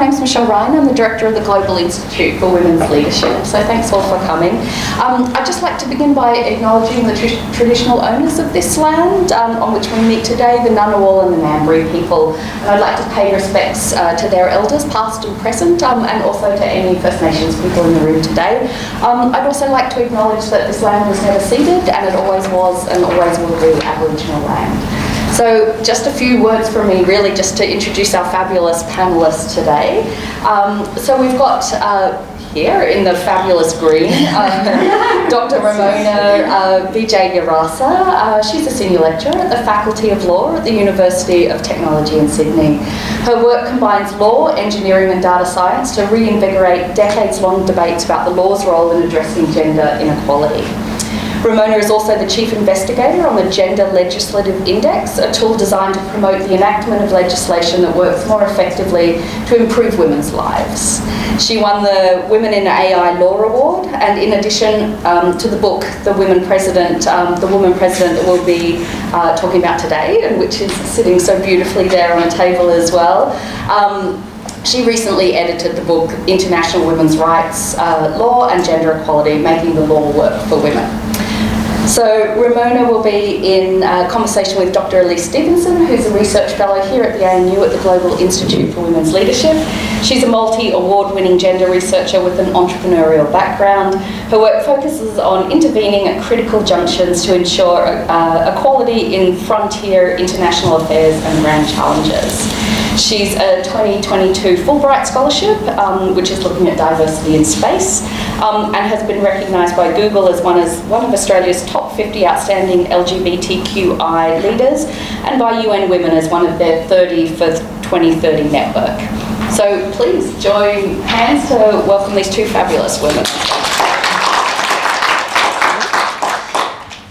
name's Michelle Ryan. I'm the Director of the Global Institute for Women's Leadership, so thanks all for coming. I'd just like to begin by acknowledging the traditional owners of this land on which we meet today, the Ngunnawal and the Ngambri people. And I'd like to pay respects to their elders, past and present, and also to any First Nations people in the room today. I'd also like to acknowledge that this land was never ceded, and it always was and always will be Aboriginal land. So just a few words from me, really, just to introduce our fabulous panellists today. So we've got here in the fabulous green, Dr Ramona Vijeyarasa. She's a senior lecturer at the Faculty of Law at the University of Technology in Sydney. Her work combines law, engineering and data science to reinvigorate decades-long debates about the law's role in addressing gender inequality. Ramona is also the Chief Investigator on the Gender Legislative Index, a tool designed to promote the enactment of legislation that works more effectively to improve women's lives. She won the Women in AI Law Award, and in addition to the book, the woman president that we'll be talking about today, and which is sitting so beautifully there on a table as well. She recently edited the book International Women's Rights, Law and Gender Equality, Making the Law Work for Women. So Ramona will be in conversation with Dr Elise Stevenson, who's a research fellow here at the ANU at the Global Institute for Women's Leadership. She's a multi-award-winning gender researcher with an entrepreneurial background. Her work focuses on intervening at critical junctions to ensure equality in frontier international affairs and grand challenges. She's a 2022 Fulbright Scholarship, which is looking at diversity in space, and has been recognised by Google as one of Australia's top 50 outstanding LGBTQI leaders, and by UN Women as one of their 30 for 2030 network. So please join hands to welcome these two fabulous women.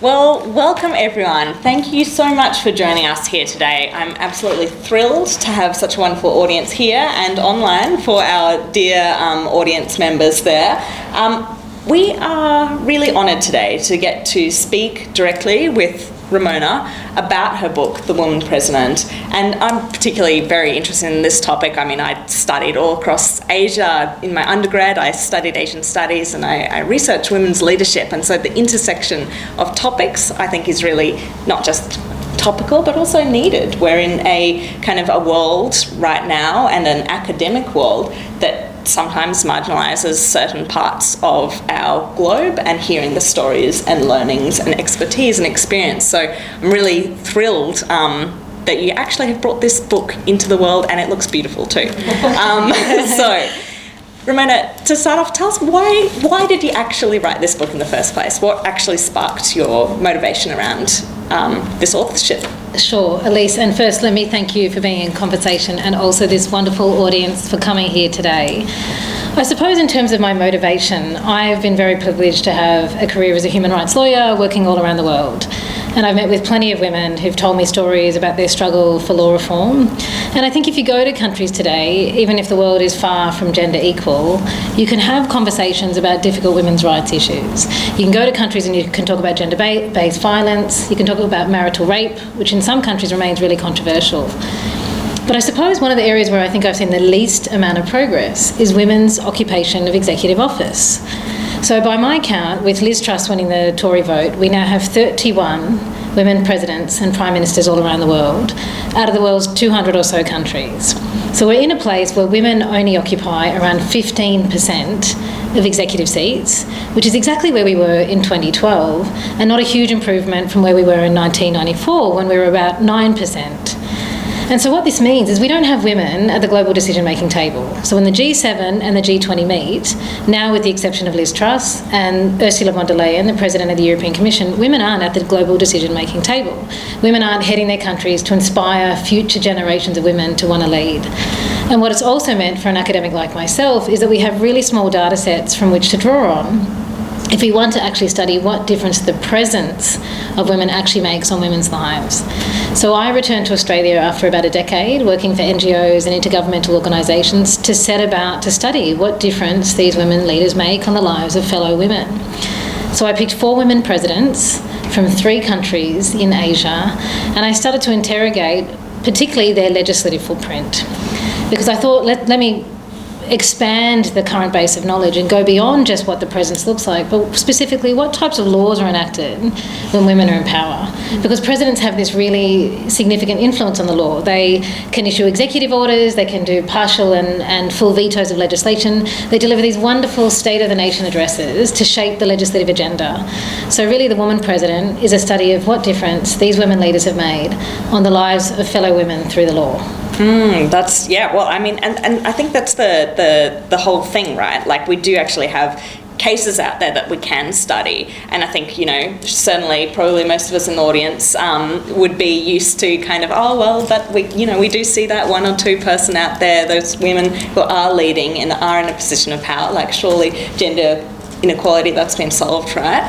Well, welcome everyone. Thank you so much for joining us here today. I'm absolutely thrilled to have such a wonderful audience here and online for our dear audience members there. We are really honoured today to get to speak directly with Ramona about her book, The Woman President, and I'm particularly very interested in this topic. I mean, I studied all across Asia in my undergrad. I studied Asian studies and I researched women's leadership, and so the intersection of topics I think is really not just topical but also needed. We're in a kind of a world right now, and an academic world, that sometimes marginalises certain parts of our globe, and hearing the stories and learnings and expertise and experience. So I'm really thrilled that you actually have brought this book into the world, and it looks beautiful too. So Ramona, to start off, tell us why did you actually write this book in the first place? What actually sparked your motivation around this authorship? Sure, Elise, and first let me thank you for being in conversation, and also this wonderful audience for coming here today. I suppose in terms of my motivation, I've been very privileged to have a career as a human rights lawyer working all around the world. And I've met with plenty of women who've told me stories about their struggle for law reform. And I think if you go to countries today, even if the world is far from gender equal, you can have conversations about difficult women's rights issues. You can go to countries and you can talk about gender-based violence. You can talk about marital rape, which in some countries remains really controversial. But I suppose one of the areas where I think I've seen the least amount of progress is women's occupation of executive office. So by my count, with Liz Truss winning the Tory vote, we now have 31 women presidents and prime ministers all around the world, out of the world's 200 or so countries. So we're in a place where women only occupy around 15% of executive seats, which is exactly where we were in 2012, and not a huge improvement from where we were in 1994, when we were about 9%. And so what this means is we don't have women at the global decision-making table. So when the G7 and the G20 meet, now with the exception of Liz Truss and Ursula von der Leyen, the President of the European Commission, women aren't at the global decision-making table. Women aren't heading their countries to inspire future generations of women to want to lead. And what it's also meant for an academic like myself is that we have really small data sets from which to draw on if we want to actually study what difference the presence of women actually makes on women's lives. So I returned to Australia after about a decade working for NGOs and intergovernmental organisations to set about to study what difference these women leaders make on the lives of fellow women. So I picked 4 women presidents from 3 countries in Asia, and I started to interrogate particularly their legislative footprint. Because I thought, let me expand the current base of knowledge and go beyond just what the presence looks like, but specifically what types of laws are enacted when women are in power. Because presidents have this really significant influence on the law. They can issue executive orders, they can do partial and full vetoes of legislation. They deliver these wonderful State of the Nation addresses to shape the legislative agenda. So really the woman president is a study of what difference these women leaders have made on the lives of fellow women through the law. That's, yeah, well, I mean, and I think that's the whole thing, right? Like, we do actually have cases out there that we can study, and I think, you know, certainly probably most of us in the audience would be used to kind of, oh, well, but we do see that one or two person out there, those women who are leading and are in a position of power, like surely gender inequality, that's been solved, right?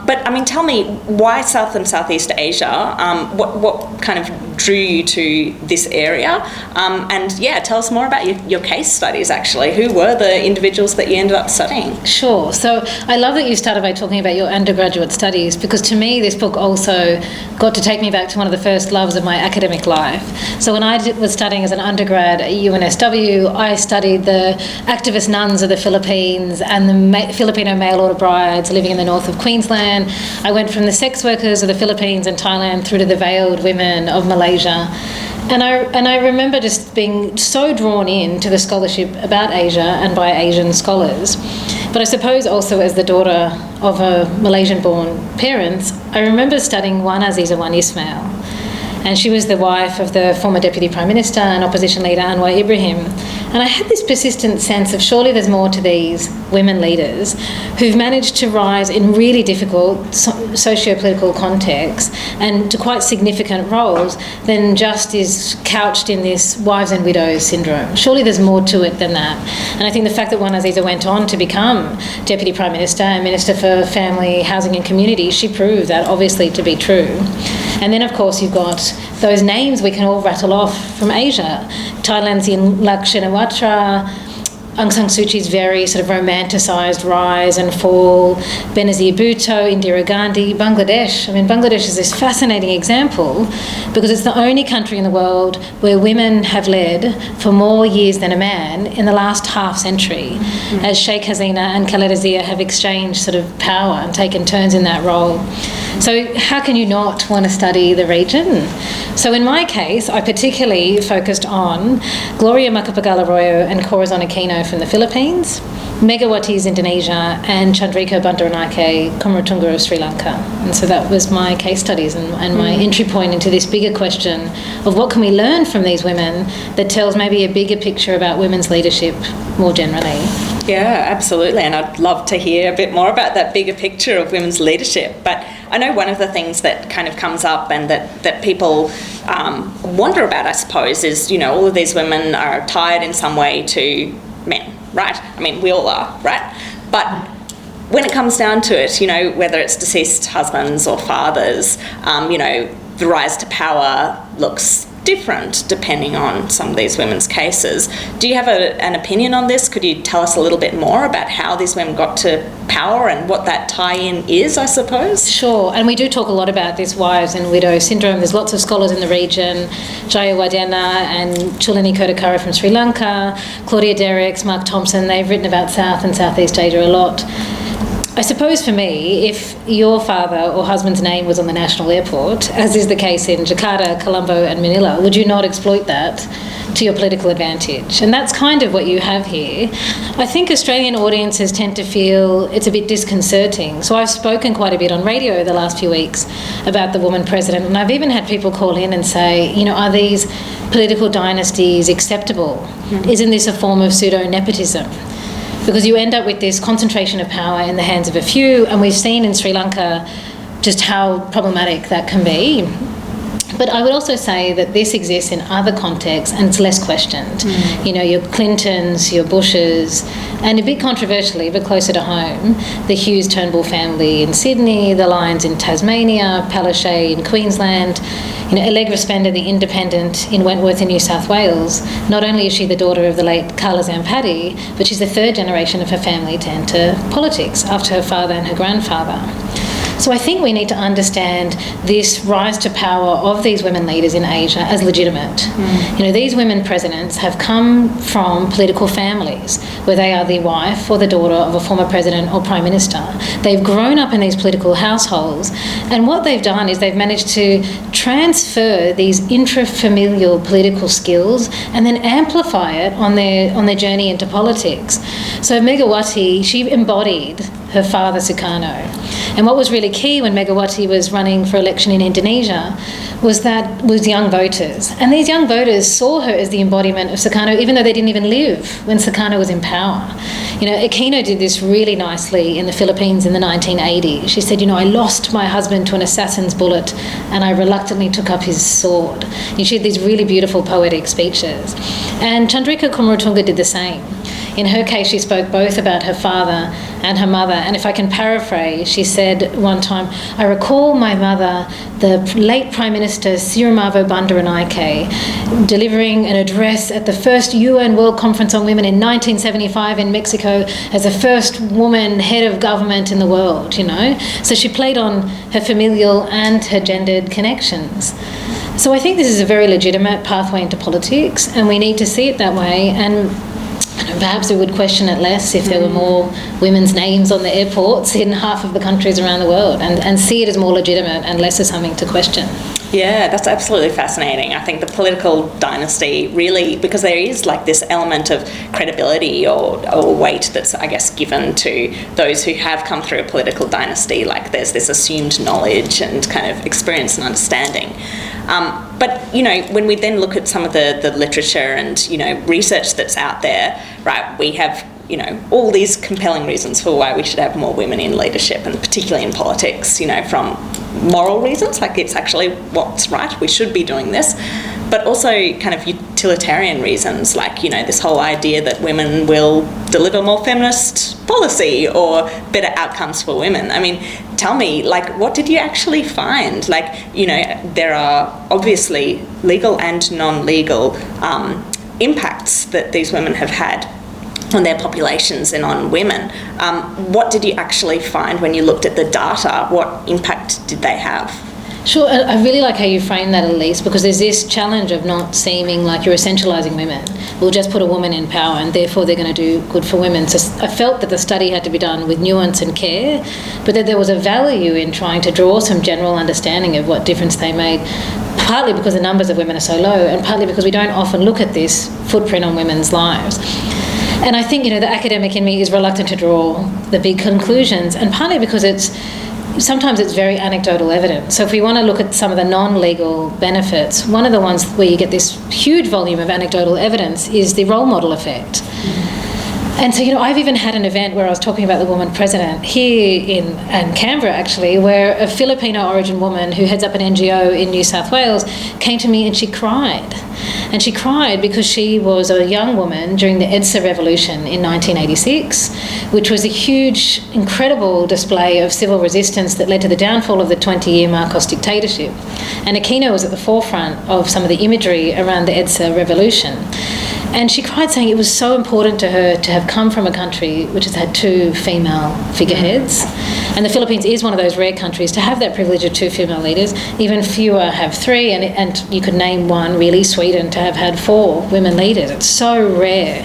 But I mean, tell me, why South and Southeast Asia? What kind of drew you to this area? And yeah, tell us more about your case studies, actually. Who were the individuals that you ended up studying? Sure. So I love that you started by talking about your undergraduate studies, because to me this book also got to take me back to one of the first loves of my academic life. So when I was studying as an undergrad at UNSW, I studied the activist nuns of the Philippines and the Filipino mail order brides living in the north of Queensland. I went from the sex workers of the Philippines and Thailand through to the veiled women of Malaysia. And I remember just being so drawn in to the scholarship about Asia and by Asian scholars. But I suppose also as the daughter of a Malaysian-born parents, I remember studying one Aziza, one Ismail. And she was the wife of the former Deputy Prime Minister and opposition leader Anwar Ibrahim. And I had this persistent sense of surely there's more to these women leaders who've managed to rise in really difficult socio-political contexts and to quite significant roles than just is couched in this wives and widows syndrome. Surely there's more to it than that. And I think the fact that Wan Aziza went on to become Deputy Prime Minister and Minister for Family, Housing and Community, she proved that obviously to be true. And then, of course, you've got those names we can all rattle off from Asia. Thailand's Yingluck Shinawatra, Aung San Suu Kyi's very sort of romanticised rise and fall, Benazir Bhutto, Indira Gandhi, Bangladesh. I mean, Bangladesh is this fascinating example because it's the only country in the world where women have led for more years than a man in the last half century, as Sheikh Hasina and Khaleda Zia have exchanged sort of power and taken turns in that role. So how can you not want to study the region? So in my case, I particularly focused on Gloria Macapagal Arroyo and Corazon Aquino from the Philippines, Megawati's Indonesia, and Chandrika Bandaranaike Kumaratunga of Sri Lanka. And so that was my case studies and my entry point into this bigger question of what can we learn from these women that tells maybe a bigger picture about women's leadership more generally. Yeah, absolutely. And I'd love to hear a bit more about that bigger picture of women's leadership. But I know one of the things that kind of comes up and that people wonder about, I suppose, is, you know, all of these women are tied in some way to men, right? I mean, we all are, right? But when it comes down to it, you know, whether it's deceased husbands or fathers, you know, the rise to power looks different depending on some of these women's cases. Do you have an opinion on this? Could you tell us a little bit more about how these women got to power and what that tie-in is, I suppose? Sure, and we do talk a lot about this wives and widows syndrome. There's lots of scholars in the region, Jaya Wadena and Chulini Kodakara from Sri Lanka, Claudia Derricks, Mark Thompson, they've written about South and Southeast Asia a lot. I suppose for me, if your father or husband's name was on the national airport, as is the case in Jakarta, Colombo and Manila, would you not exploit that to your political advantage? And that's kind of what you have here. I think Australian audiences tend to feel it's a bit disconcerting. So I've spoken quite a bit on radio the last few weeks about the woman president, and I've even had people call in and say, you know, are these political dynasties acceptable? Isn't this a form of pseudo-nepotism? Because you end up with this concentration of power in the hands of a few, and we've seen in Sri Lanka just how problematic that can be. But I would also say that this exists in other contexts and it's less questioned. You know, your Clintons, your Bushes, and a bit controversially, but closer to home, the Hughes Turnbull family in Sydney, the Lyons in Tasmania, Palaszczuk in Queensland, you know, Allegra Spender, the independent in Wentworth in New South Wales. Not only is she the daughter of the late Carla Zampatti, but she's the third generation of her family to enter politics after her father and her grandfather. So I think we need to understand this rise to power of these women leaders in Asia as legitimate. You know, these women presidents have come from political families where they are the wife or the daughter of a former president or prime minister. They've grown up in these political households, and what they've done is they've managed to transfer these intrafamilial political skills and then amplify it on their journey into politics. So Megawati, she embodied her father Sukarno. And what was really key when Megawati was running for election in Indonesia was young voters. And these young voters saw her as the embodiment of Sukarno, even though they didn't even live when Sukarno was in power. You know, Aquino did this really nicely in the Philippines in the 1980s. She said, you know, I lost my husband to an assassin's bullet and I reluctantly took up his sword. And she had these really beautiful poetic speeches. And Chandrika Kumaratunga did the same. In her case, she spoke both about her father and her mother. And if I can paraphrase, she said one time, I recall my mother, the late Prime Minister Sukarno Bandaranaike, delivering an address at the first UN World Conference on Women in 1975 in Mexico as the first woman head of government in the world, you know. So she played on her familial and her gendered connections. So I think this is a very legitimate pathway into politics, and we need to see it that way. And perhaps we would question it less if there were more women's names on the airports in half of the countries around the world, and see it as more legitimate and less as something to question. Yeah, that's absolutely fascinating. I think the political dynasty really, because there is like this element of credibility or weight that's, I guess, given to those who have come through a political dynasty, like there's this assumed knowledge and kind of experience and understanding. But, you know, when we then look at some of the literature and, you know, research that's out there, right, we have, you know, all these compelling reasons for why we should have more women in leadership, and particularly in politics, you know, from moral reasons, like it's actually what's right, we should be doing this, but also kind of utilitarian reasons, like, you know, this whole idea that women will deliver more feminist policy or better outcomes for women. I mean, tell me, like, what did you actually find? Like, you know, there are obviously legal and non-legal impacts that these women have had on their populations and on women. What did you actually find when you looked at the data? What impact did they have? Sure, I really like how you frame that, Elise, because there's this challenge of not seeming like you're essentialising women. We'll just put a woman in power and therefore they're going to do good for women. So I felt that the study had to be done with nuance and care, but that there was a value in trying to draw some general understanding of what difference they made, partly because the numbers of women are so low and partly because we don't often look at this footprint on women's lives. And I think, you know, the academic in me is reluctant to draw the big conclusions, and partly because sometimes it's very anecdotal evidence. So if we want to look at some of the non-legal benefits, one of the ones where you get this huge volume of anecdotal evidence is the role model effect. And so, you know, I've even had an event where I was talking about the woman president here in Canberra, actually, where a Filipino origin woman who heads up an NGO in New South Wales came to me and she cried. And she cried because she was a young woman during the EDSA revolution in 1986, which was a huge, incredible display of civil resistance that led to the downfall of the 20-year Marcos dictatorship. And Aquino was at the forefront of some of the imagery around the EDSA revolution. And she cried, saying it was so important to her to have come from a country which has had two female figureheads. And the Philippines is one of those rare countries to have that privilege of two female leaders. Even fewer have three, and you could name one, really, Sweden, to have had 4 women leaders. It's so rare.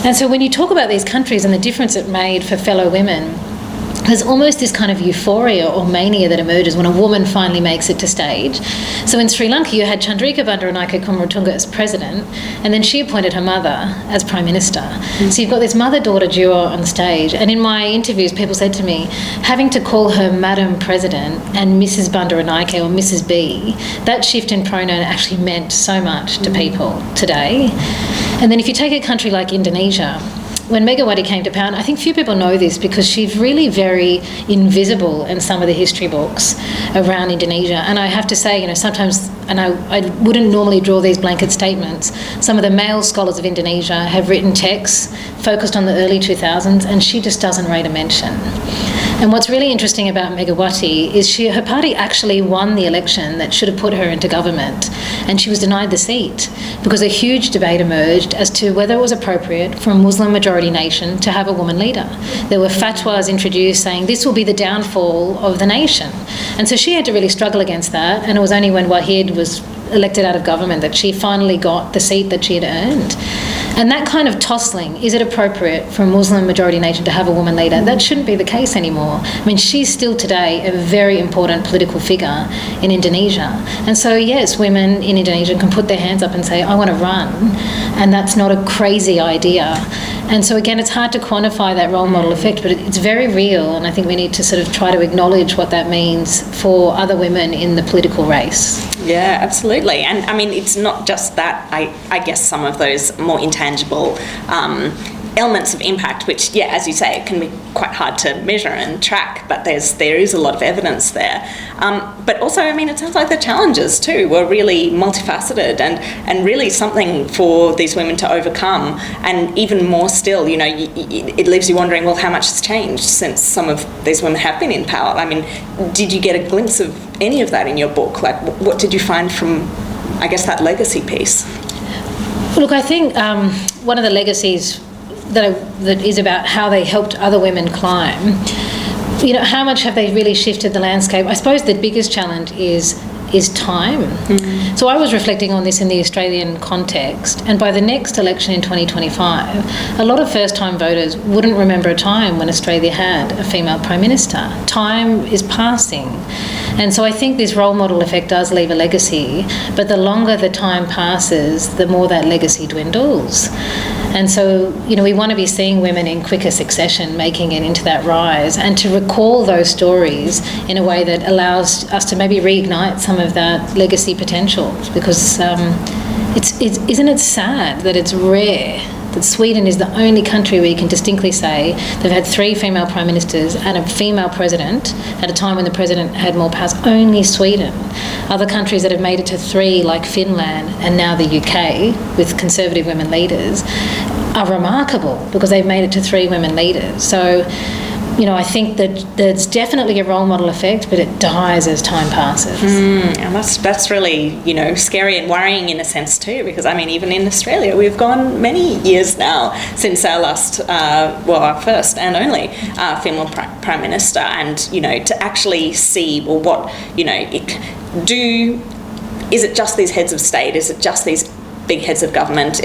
And so when you talk about these countries and the difference it made for fellow women, there's almost this kind of euphoria or mania that emerges when a woman finally makes it to stage. So in Sri Lanka, you had Chandrika Bandaranaike Kumaratunga as president, and then she appointed her mother as prime minister. So you've got this mother-daughter duo on stage. And in my interviews, people said to me, having to call her Madam President and Mrs. Bandaranaike or Mrs. B, that shift in pronoun actually meant so much to people today. And then if you take a country like Indonesia, when Megawati came to power, and I think few people know this because she's really very invisible in some of the history books around Indonesia. And I have to say, you know, sometimes, and I wouldn't normally draw these blanket statements, some of the male scholars of Indonesia have written texts focused on the early 2000s, and she just doesn't rate a mention. And what's really interesting about Megawati is her party actually won the election that should have put her into government, and she was denied the seat because a huge debate emerged as to whether it was appropriate for a Muslim majority nation to have a woman leader. There were fatwas introduced saying this will be the downfall of the nation. And so she had to really struggle against that, and it was only when Wahid was elected out of government that she finally got the seat that she had earned. And that kind of tossling, is it appropriate for a Muslim majority nation to have a woman leader? That shouldn't be the case anymore. I mean, she's still today a very important political figure in Indonesia. And so, yes, women in Indonesia can put their hands up and say, I want to run. And that's not a crazy idea. And so, again, it's hard to quantify that role model effect, but it's very real. And I think we need to sort of try to acknowledge what that means for other women in the political race. Yeah, absolutely. And I mean, it's not just that, I guess some of those more intangible elements of impact, which, yeah, as you say, it can be quite hard to measure and track, but there is a lot of evidence there. But also, I mean, it sounds like the challenges too were really multifaceted and really something for these women to overcome. And even more still, you know, it leaves you wondering, well, how much has changed since some of these women have been in power? I mean, did you get a glimpse of any of that in your book? Like, what did you find from, I guess, that legacy piece? Look, I think one of the legacies that is about how they helped other women climb. You know, how much have they really shifted the landscape? I suppose the biggest challenge is time. Mm-hmm. So I was reflecting on this in the Australian context, and by the next election in 2025, a lot of first-time voters wouldn't remember a time when Australia had a female Prime Minister. Time is passing. And so I think this role model effect does leave a legacy, but the longer the time passes, the more that legacy dwindles. And so, you know, we want to be seeing women in quicker succession making it into that rise, and to recall those stories in a way that allows us to maybe reignite some of that legacy potential. Because isn't it sad that it's rare that Sweden is the only country where you can distinctly say they've had 3 female prime ministers and a female president at a time when the president had more powers? Only Sweden. Other countries that have made it to 3, like Finland and now the UK, with conservative women leaders, are remarkable because they've made it to 3 women leaders. So, you know, I think that there's definitely a role model effect, but it dies as time passes. And that's really, you know, scary and worrying in a sense too, because I mean, even in Australia, we've gone many years now since our last, our first and only female Prime Minister, and, you know, to actually see, well, what, you know, is it just these heads of state? Is it just these big heads of government?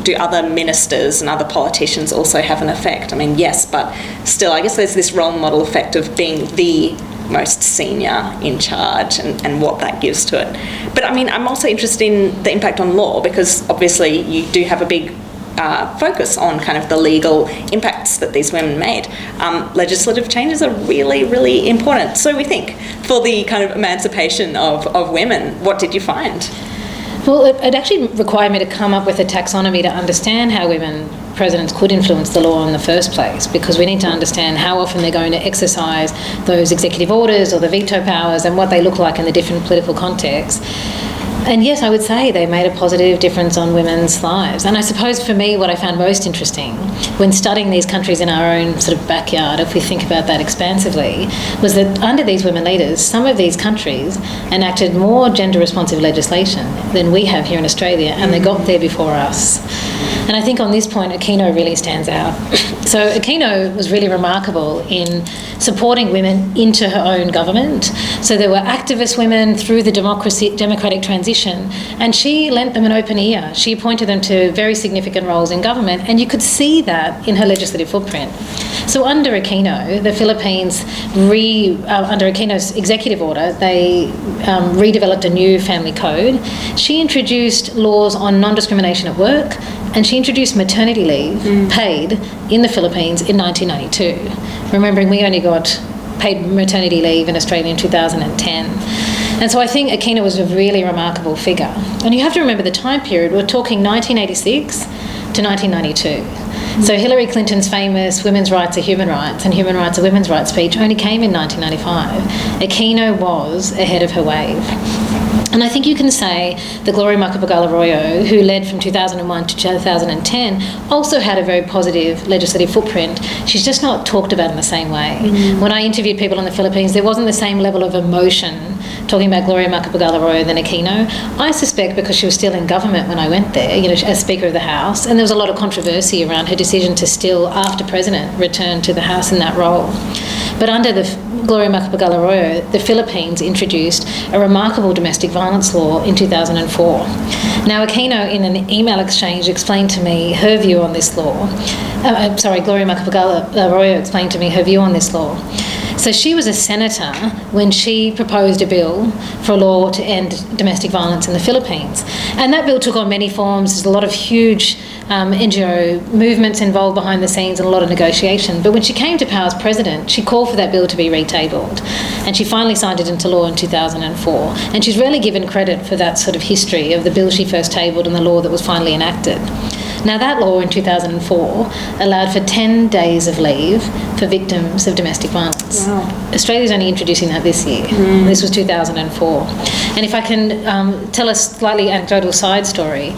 Do other ministers and other politicians also have an effect? I mean, yes, but still, I guess there's this role model effect of being the most senior in charge and what that gives to it. But I mean, I'm also interested in the impact on law, because obviously you do have a big focus on kind of the legal impacts that these women made. Legislative changes are really, really important, so we think, for the kind of emancipation of women. What did you find? Well, it actually required me to come up with a taxonomy to understand how women presidents could influence the law in the first place, because we need to understand how often they're going to exercise those executive orders or the veto powers and what they look like in the different political contexts. And yes, I would say they made a positive difference on women's lives. And I suppose for me, what I found most interesting when studying these countries in our own sort of backyard, if we think about that expansively, was that under these women leaders, some of these countries enacted more gender-responsive legislation than we have here in Australia, and they got there before us. And I think on this point, Aquino really stands out. So Aquino was really remarkable in supporting women into her own government. So there were activist women through the democratic transition, and she lent them an open ear. She appointed them to very significant roles in government, and you could see that in her legislative footprint. So under Aquino, the Philippines, under Aquino's executive order, they redeveloped a new family code. She introduced laws on non-discrimination at work, and she introduced maternity leave paid in the Philippines in 1992. Remembering we only got paid maternity leave in Australia in 2010. And so I think Aquino was a really remarkable figure. And you have to remember the time period, we're talking 1986 to 1992. So Hillary Clinton's famous women's rights are human rights and human rights are women's rights speech only came in 1995. Aquino was ahead of her wave. And I think you can say that Gloria Macapagal Arroyo, who led from 2001 to 2010, also had a very positive legislative footprint. She's just not talked about in the same way. When I interviewed people in the Philippines, there wasn't the same level of emotion talking about Gloria Macapagal Arroyo than Aquino. I suspect because she was still in government when I went there, as Speaker of the House, and there was a lot of controversy around her decision to still, after President, return to the House in that role. But under the Gloria Macapagal Arroyo, the Philippines introduced a remarkable domestic violence law in 2004. Now, Aquino, in an email exchange, explained to me her view on this law. Gloria Macapagal Arroyo explained to me her view on this law. So she was a senator when she proposed a bill for a law to end domestic violence in the Philippines. And that bill took on many forms. There's a lot of huge NGO movements involved behind the scenes and a lot of negotiation. But when she came to power as president, she called for that bill to be retabled. And she finally signed it into law in 2004. And she's rarely given credit for that sort of history of the bill she first tabled and the law that was finally enacted. Now, that law in 2004 allowed for 10 days of leave for victims of domestic violence. Wow. Australia's only introducing that this year. This was 2004. And if I can tell a slightly anecdotal side story,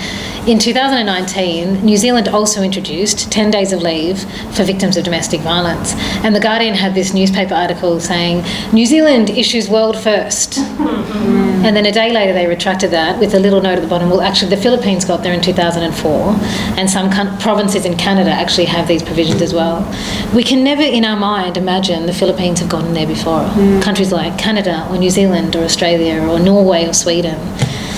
in 2019, New Zealand also introduced 10 days of leave for victims of domestic violence. And The Guardian had this newspaper article saying, New Zealand issues world first. And then a day later they retracted that with a little note at the bottom, well, actually the Philippines got there in 2004, and some provinces in Canada actually have these provisions as well. We can never in our mind imagine the Philippines have gotten there before. Countries like Canada or New Zealand or Australia or Norway or Sweden.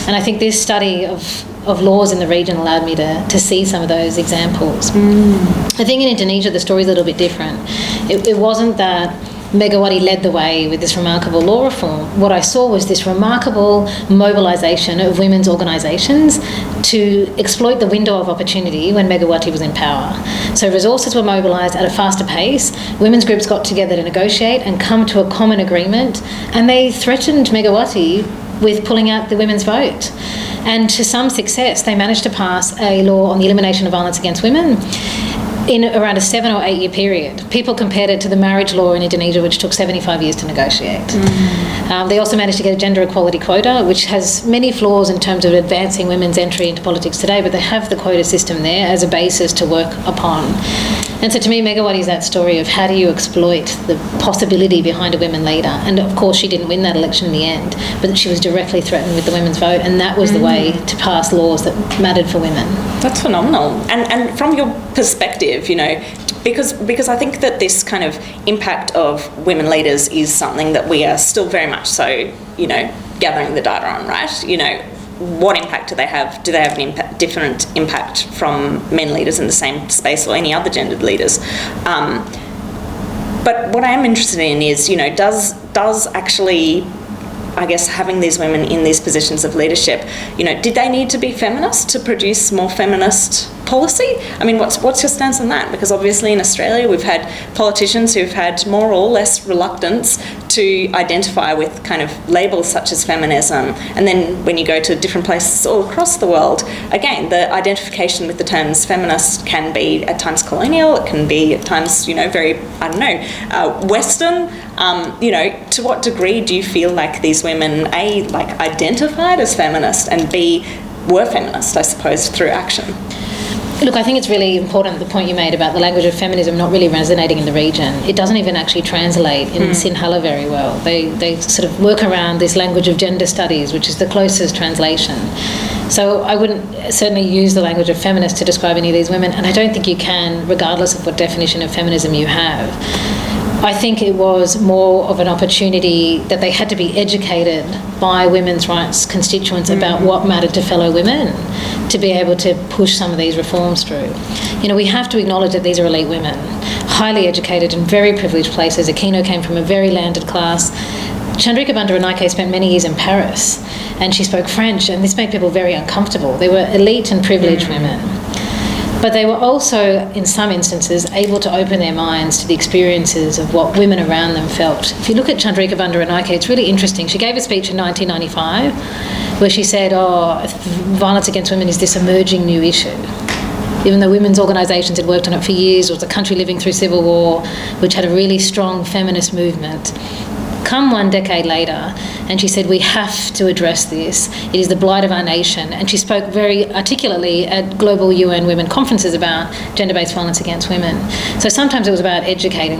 And I think this study of laws in the region allowed me to see some of those examples. I think in Indonesia the story's a little bit different. It wasn't that Megawati led the way with this remarkable law reform. What I saw was this remarkable mobilisation of women's organisations to exploit the window of opportunity when Megawati was in power. So resources were mobilised at a faster pace, women's groups got together to negotiate and come to a common agreement, and they threatened Megawati with pulling out the women's vote. And to some success, they managed to pass a law on the elimination of violence against women in around a 7 or 8 year period. People compared it to the marriage law in Indonesia, which took 75 years to negotiate. They also managed to get a gender equality quota, which has many flaws in terms of advancing women's entry into politics today, but they have the quota system there as a basis to work upon. And so to me, Megawati is that story of how do you exploit the possibility behind a women leader. And of course, she didn't win that election in the end, but she was directly threatened with the women's vote, and that was the way to pass laws that mattered for women. That's phenomenal. And from your perspective, because I think that this kind of impact of women leaders is something that we are still very much so, gathering the data on, right? What impact do they have? Do they have an different impact from men leaders in the same space or any other gendered leaders? But what I am interested in is, does actually, I guess, having these women in these positions of leadership, did they need to be feminist to produce more feminist policy? I mean, what's your stance on that? Because obviously in Australia we've had politicians who've had more or less reluctance to identify with kind of labels such as feminism, and then when you go to different places all across the world, again, the identification with the terms feminist can be at times colonial, it can be at times, very, Western. To what degree do you feel like these women, A, identified as feminist, and B, were feminist, I suppose, through action? Look, I think it's really important, the point you made about the language of feminism not really resonating in the region. It doesn't even actually translate in Sinhala very well. They sort of work around this language of gender studies, which is the closest translation. So I wouldn't certainly use the language of feminist to describe any of these women, and I don't think you can, regardless of what definition of feminism you have. I think it was more of an opportunity that they had to be educated by women's rights constituents about what mattered to fellow women to be able to push some of these reforms through. We have to acknowledge that these are elite women, highly educated in very privileged places. Aquino came from a very landed class. Chandrika Bandaranaike spent many years in Paris, and she spoke French, and this made people very uncomfortable. They were elite and privileged women. But they were also, in some instances, able to open their minds to the experiences of what women around them felt. If you look at Chandrika Bandaranaike, it's really interesting. She gave a speech in 1995 where she said, violence against women is this emerging new issue. Even though women's organisations had worked on it for years, it was a country living through civil war, which had a really strong feminist movement. come 1 decade later, and she said, we have to address this. It is the blight of our nation. And she spoke very articulately at global UN women conferences about gender-based violence against women. So sometimes it was about educating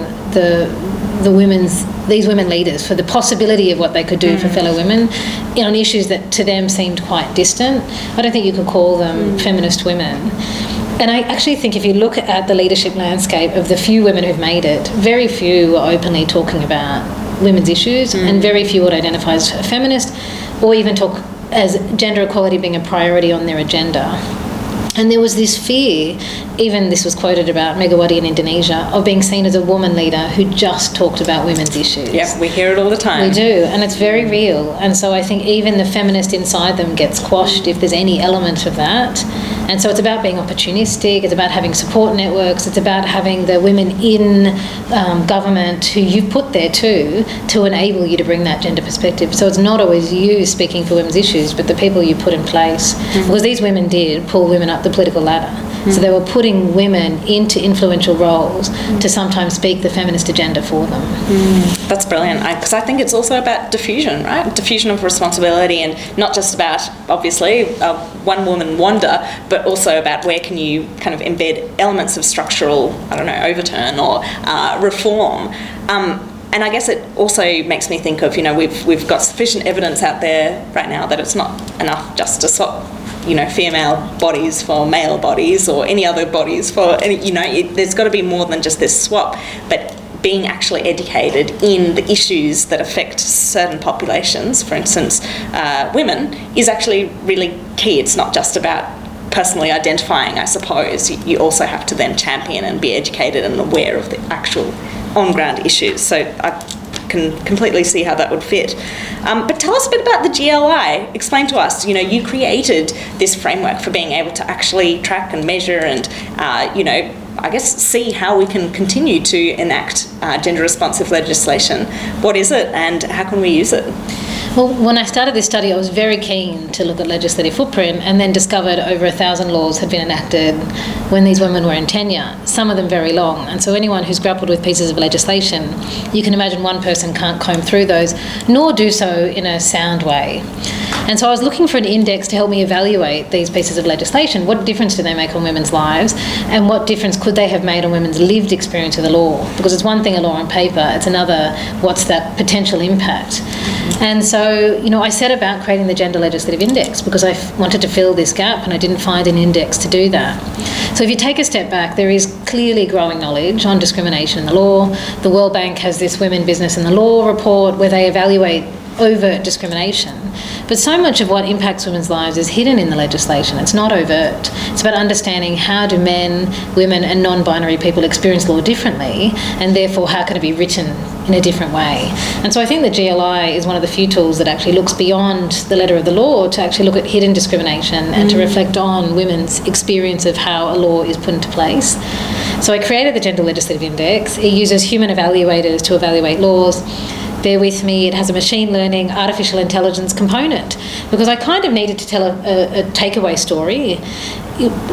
these women leaders for the possibility of what they could do for fellow women on issues that to them seemed quite distant. I don't think you could call them feminist women. And I actually think if you look at the leadership landscape of the few women who've made it, very few are openly talking about women's issues, and very few would identify as feminist or even talk as gender equality being a priority on their agenda. And there was this fear, even this was quoted about Megawati in Indonesia, of being seen as a woman leader who just talked about women's issues. Yep, we hear it all the time. We do, and it's very real. And so I think even the feminist inside them gets quashed if there's any element of that. And so it's about being opportunistic, it's about having support networks, it's about having the women in government who you've put there too to enable you to bring that gender perspective. So it's not always you speaking for women's issues, but the people you put in place. Because these women did pull women up the political ladder. So they were putting women into influential roles to sometimes speak the feminist agenda for them. That's brilliant, because I think it's also about diffusion, right? Diffusion of responsibility, and not just about, obviously, one woman wonder, but also about where can you kind of embed elements of structural, overturn or reform. And I guess it also makes me think of, we've got sufficient evidence out there right now that it's not enough just to swap, female bodies for male bodies or any other bodies for any, there's got to be more than just this swap, but being actually educated in the issues that affect certain populations, for instance, women, is actually really key. It's not just about personally identifying, I suppose. You also have to then champion and be educated and aware of the actual on-ground issues. So I can completely see how that would fit. But tell us a bit about the GLI. Explain to us, you created this framework for being able to actually track and measure and, I guess, see how we can continue to enact gender-responsive legislation. What is it and how can we use it? Well, when I started this study, I was very keen to look at legislative footprint and then discovered over 1,000 laws had been enacted when these women were in tenure, some of them very long. And so anyone who's grappled with pieces of legislation, you can imagine one person can't comb through those, nor do so in a sound way. And so I was looking for an index to help me evaluate these pieces of legislation. What difference do they make on women's lives? And what difference could they have made on women's lived experience of the law? Because it's one thing a law on paper, it's another, what's that potential impact? And so, I set about creating the Gender Legislative Index because I wanted to fill this gap and I didn't find an index to do that. So if you take a step back, there is clearly growing knowledge on discrimination in the law. The World Bank has this Women, Business and the Law report where they evaluate overt discrimination. But so much of what impacts women's lives is hidden in the legislation. It's not overt. It's about understanding how do men, women and non-binary people experience law differently, and therefore how can it be written in a different way. And so I think the GLI is one of the few tools that actually looks beyond the letter of the law to actually look at hidden discrimination and to reflect on women's experience of how a law is put into place. So I created the Gender Legislative Index. It uses human evaluators to evaluate laws. Bear with me, it has a machine learning, artificial intelligence component because I kind of needed to tell a takeaway story.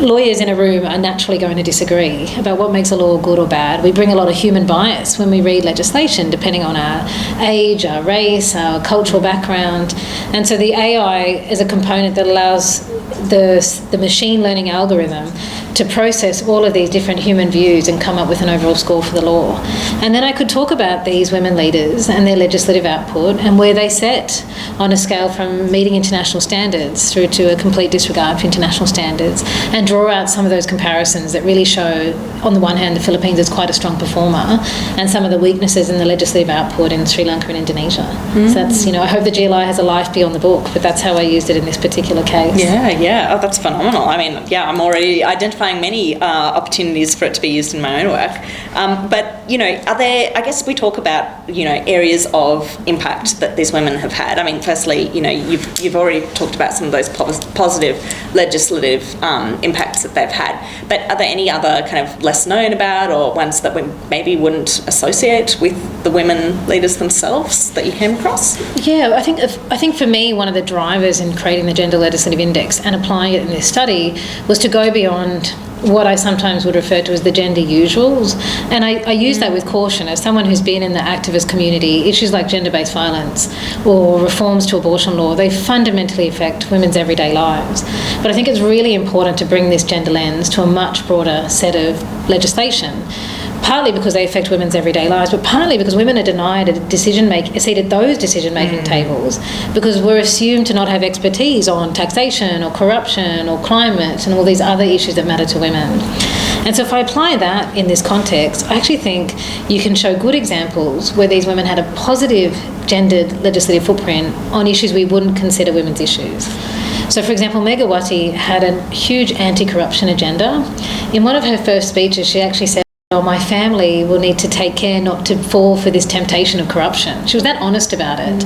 Lawyers in a room are naturally going to disagree about what makes a law good or bad. We bring a lot of human bias when we read legislation, depending on our age, our race, our cultural background. And so the AI is a component that allows the machine learning algorithm to process all of these different human views and come up with an overall score for the law. And then I could talk about these women leaders and their legislative output and where they set on a scale from meeting international standards through to a complete disregard for international standards, and draw out some of those comparisons that really show, on the one hand, the Philippines is quite a strong performer, and some of the weaknesses in the legislative output in Sri Lanka and Indonesia. So that's, I hope the GLI has a life beyond the book, but that's how I used it in this particular case. Yeah. Oh, that's phenomenal. I mean, I'm already identifying many opportunities for it to be used in my own work. But, are there, I guess we talk about, areas of impact that these women have had. I mean, firstly, you've already talked about some of those positive legislative impacts that they've had. But are there any other kind of less known about or ones that we maybe wouldn't associate with the women leaders themselves that you came across? Yeah, I think for me, one of the drivers in creating the Gender Legislative Index and applying it in this study was to go beyond what I sometimes would refer to as the gender usuals. And I use that with caution. As someone who's been in the activist community, issues like gender-based violence or reforms to abortion law, they fundamentally affect women's everyday lives. But I think it's really important to bring this gender lens to a much broader set of legislation. Partly because they affect women's everyday lives, but partly because women are denied a seat at those decision-making tables because we're assumed to not have expertise on taxation or corruption or climate and all these other issues that matter to women. And so if I apply that in this context, I actually think you can show good examples where these women had a positive gendered legislative footprint on issues we wouldn't consider women's issues. So, for example, Megawati had a huge anti-corruption agenda. In one of her first speeches, she actually said, my family will need to take care not to fall for this temptation of corruption. She was that honest about it.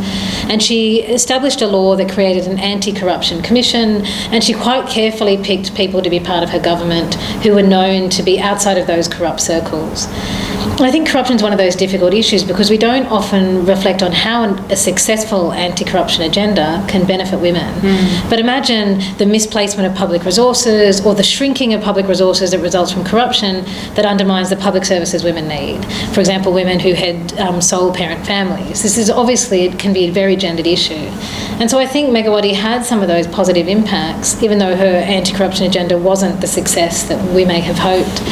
And she established a law that created an anti-corruption commission, and she quite carefully picked people to be part of her government who were known to be outside of those corrupt circles. I think corruption is one of those difficult issues because we don't often reflect on how a successful anti-corruption agenda can benefit women. But imagine the misplacement of public resources or the shrinking of public resources that results from corruption that undermines the public services women need. For example, women who had sole parent families. This is obviously, it can be a very gendered issue. And so I think Megawati had some of those positive impacts, even though her anti-corruption agenda wasn't the success that we may have hoped.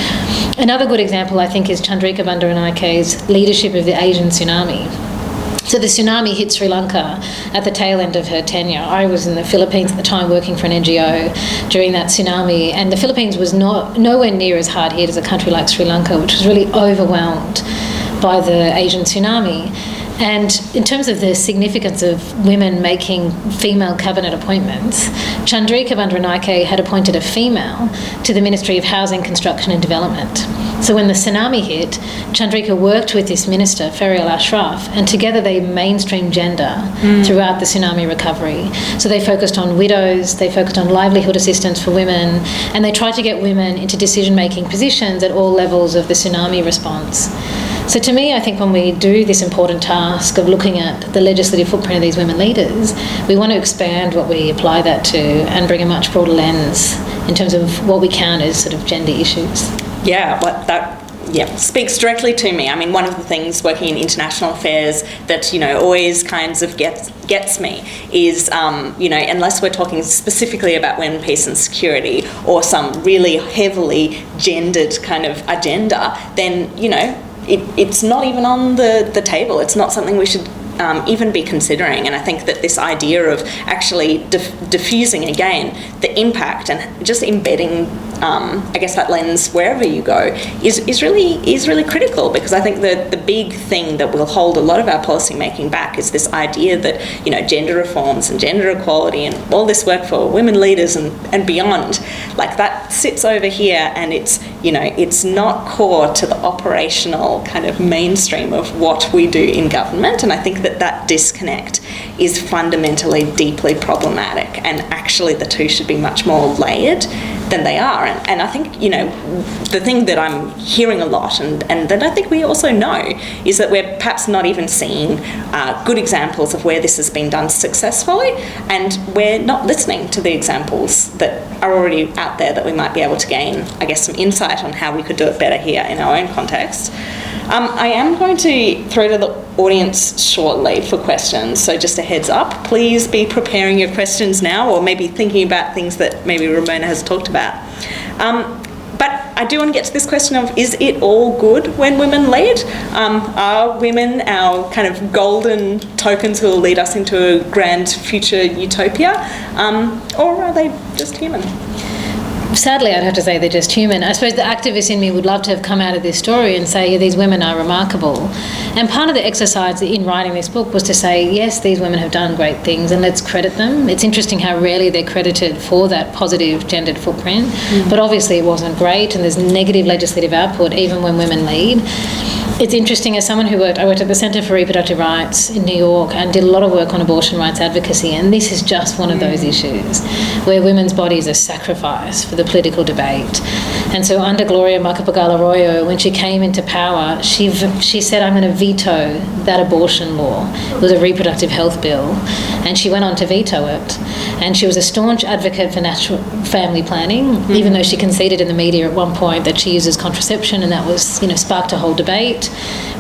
Another good example, I think, is Chandrika Bandaranaike's leadership of the Asian tsunami. So the tsunami hit Sri Lanka at the tail end of her tenure. I was in the Philippines at the time working for an NGO during that tsunami, and the Philippines was nowhere near as hard hit as a country like Sri Lanka, which was really overwhelmed by the Asian tsunami. And in terms of the significance of women making female cabinet appointments, Chandrika Bandaranaike had appointed a female to the Ministry of Housing, Construction and Development. So when the tsunami hit, Chandrika worked with this minister, Farial Ashraf, and together they mainstreamed gender throughout the tsunami recovery. So they focused on widows, they focused on livelihood assistance for women, and they tried to get women into decision-making positions at all levels of the tsunami response. So to me, I think when we do this important task of looking at the legislative footprint of these women leaders, we want to expand what we apply that to and bring a much broader lens in terms of what we count as sort of gender issues. Yeah, well, that speaks directly to me. I mean, one of the things working in international affairs that, always kinds of gets me is, unless we're talking specifically about women, peace and security or some really heavily gendered kind of agenda, then, it's not even on the table. It's not something we should even be considering. And I think that this idea of actually diffusing again the impact and just embedding that lens wherever you go is really critical, because I think that the big thing that will hold a lot of our policy making back is this idea that gender reforms and gender equality and all this work for women leaders and beyond, like that sits over here, and it's not core to the operational kind of mainstream of what we do in government. And I think that disconnect is fundamentally deeply problematic, and actually the two should be much more layered than they are. And I think, the thing that I'm hearing a lot and that I think we also know is that we're perhaps not even seeing good examples of where this has been done successfully, and we're not listening to the examples that are already out there that we might be able to gain, some insight on how we could do it better here in our own context. I am going to throw to the audience shortly for questions, so just a heads up, please be preparing your questions now, or maybe thinking about things that maybe Ramona has talked about. But I do want to get to this question of, is it all good when women lead? Are women our kind of golden tokens who will lead us into a grand future utopia, or are they just human? Sadly, I'd have to say they're just human. I suppose the activist in me would love to have come out of this story and say, these women are remarkable. And part of the exercise in writing this book was to say, yes, these women have done great things and let's credit them. It's interesting how rarely they're credited for that positive gendered footprint, but obviously it wasn't great, and there's negative legislative output even when women lead. It's interesting, as someone I worked at the Centre for Reproductive Rights in New York and did a lot of work on abortion rights advocacy, and this is just one of those issues where women's bodies are sacrificed for the political debate. And so under Gloria Macapagal Arroyo, when she came into power, she said, I'm going to veto that abortion law. It was a reproductive health bill. And she went on to veto it. And she was a staunch advocate for natural family planning, even though she conceded in the media at one point that she uses contraception, and that was, sparked a whole debate.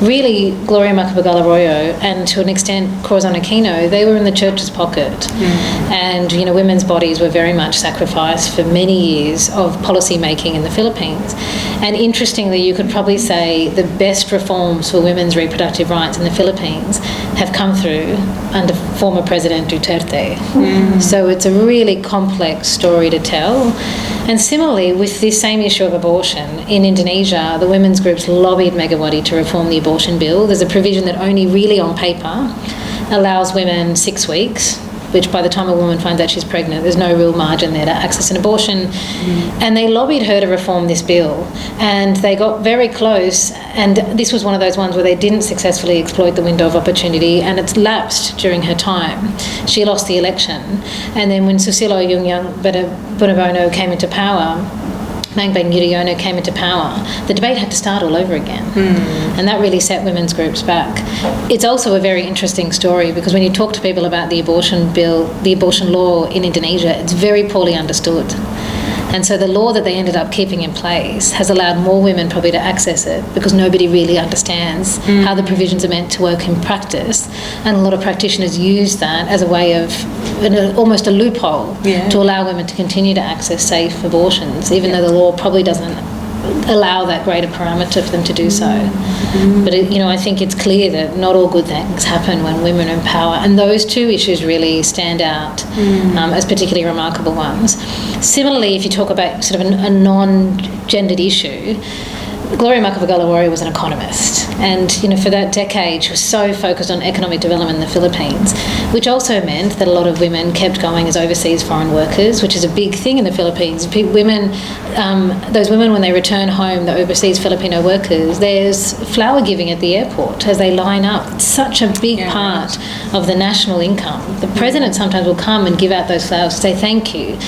Really, Gloria Macapagal Arroyo and to an extent Corazon Aquino, they were in the church's pocket. And, women's bodies were very much sacrificed for many years of policy making in the Philippines. And interestingly, you could probably say the best reforms for women's reproductive rights in the Philippines have come through under former President Duterte. So it's a really complex story to tell. And similarly, with this same issue of abortion, in Indonesia, the women's groups lobbied Megawati to reform the abortion bill. There's a provision that only really on paper allows women 6 weeks, which by the time a woman finds out she's pregnant, there's no real margin there to access an abortion. And they lobbied her to reform this bill. And they got very close, and this was one of those ones where they didn't successfully exploit the window of opportunity, and it's lapsed during her time. She lost the election. And then when Susilo Yungyang Bunabono came into power, Mangbang Yudhoyono came into power, the debate had to start all over again. And that really set women's groups back. It's also a very interesting story because when you talk to people about the abortion bill, the abortion law in Indonesia, it's very poorly understood. And so the law that they ended up keeping in place has allowed more women probably to access it because nobody really understands how the provisions are meant to work in practice. And a lot of practitioners use that as a way of almost a loophole to allow women to continue to access safe abortions, even though the law probably doesn't allow that greater parameter for them to do so. But I think it's clear that not all good things happen when women are in power, and those two issues really stand out as particularly remarkable ones. Similarly, if you talk about sort of a non-gendered issue, Gloria Macapagal Arroyo was an economist, and for that decade she was so focused on economic development in the Philippines, which also meant that a lot of women kept going as overseas foreign workers, which is a big thing in the Philippines. Those women, when they return home, the overseas Filipino workers, there's flower giving at the airport as they line up. It's such a big part of the national income. The president sometimes will come and give out those flowers to say thank you,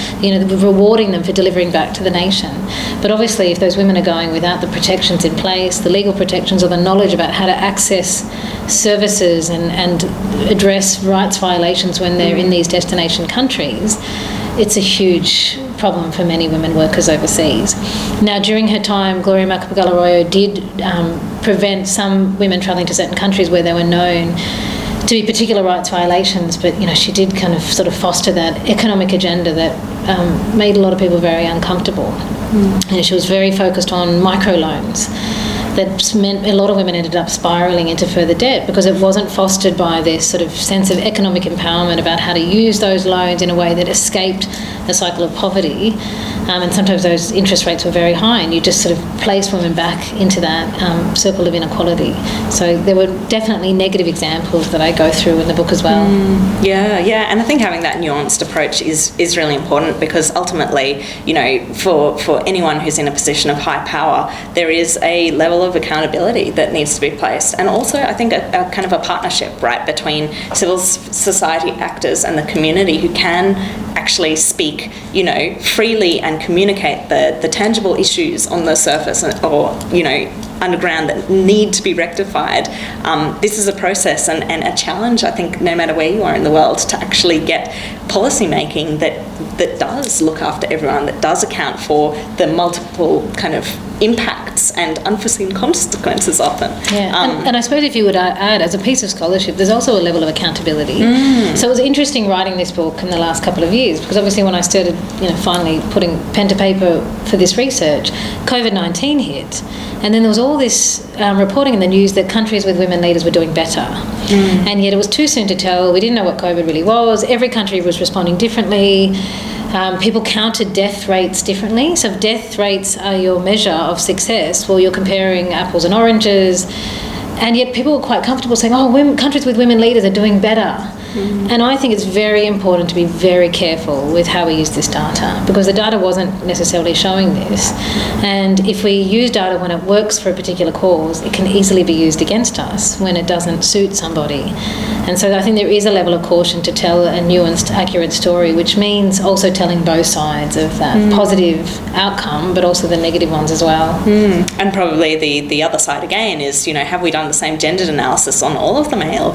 rewarding them for delivering back to the nation. But obviously if those women are going without the protections in place, the legal protections or the knowledge about how to access services and address rights violations when they're in these destination countries, it's a huge problem for many women workers overseas. Now, during her time, Gloria Macapagal Arroyo did prevent some women travelling to certain countries where they were known to be particular rights violations, but she did kind of sort of foster that economic agenda that made a lot of people very uncomfortable. And she was very focused on microloans. That meant a lot of women ended up spiralling into further debt because it wasn't fostered by this sort of sense of economic empowerment about how to use those loans in a way that escaped a cycle of poverty. And sometimes those interest rates were very high, and you just sort of placed women back into that circle of inequality. So there were definitely negative examples that I go through in the book as well. And I think having that nuanced approach is really important because ultimately, for anyone who's in a position of high power, there is a level of accountability that needs to be placed, and also I think a kind of a partnership, right, between civil society actors and the community who can actually speak, freely and communicate the tangible issues on the surface or, underground that need to be rectified. This is a process and a challenge, I think, no matter where you are in the world, to actually get policy making that does look after everyone, that does account for the multiple kind of impacts and unforeseen consequences often. And I suppose if you would add, as a piece of scholarship, there's also a level of accountability. So it was interesting writing this book in the last couple of years because obviously when I started, finally putting pen to paper for this research, COVID-19 hit, and then there was all this reporting in the news that countries with women leaders were doing better. And yet it was too soon to tell. We didn't know what COVID really was. Every country was responding differently. People counted death rates differently. So if death rates are your measure of success, well, you're comparing apples and oranges. And yet people were quite comfortable saying, countries with women leaders are doing better. And I think it's very important to be very careful with how we use this data, because the data wasn't necessarily showing this. And if we use data when it works for a particular cause, it can easily be used against us when it doesn't suit somebody. And so I think there is a level of caution to tell a nuanced, accurate story, which means also telling both sides of that positive outcome, but also the negative ones as well. And probably the other side again is, have we done the same gendered analysis on all of the male,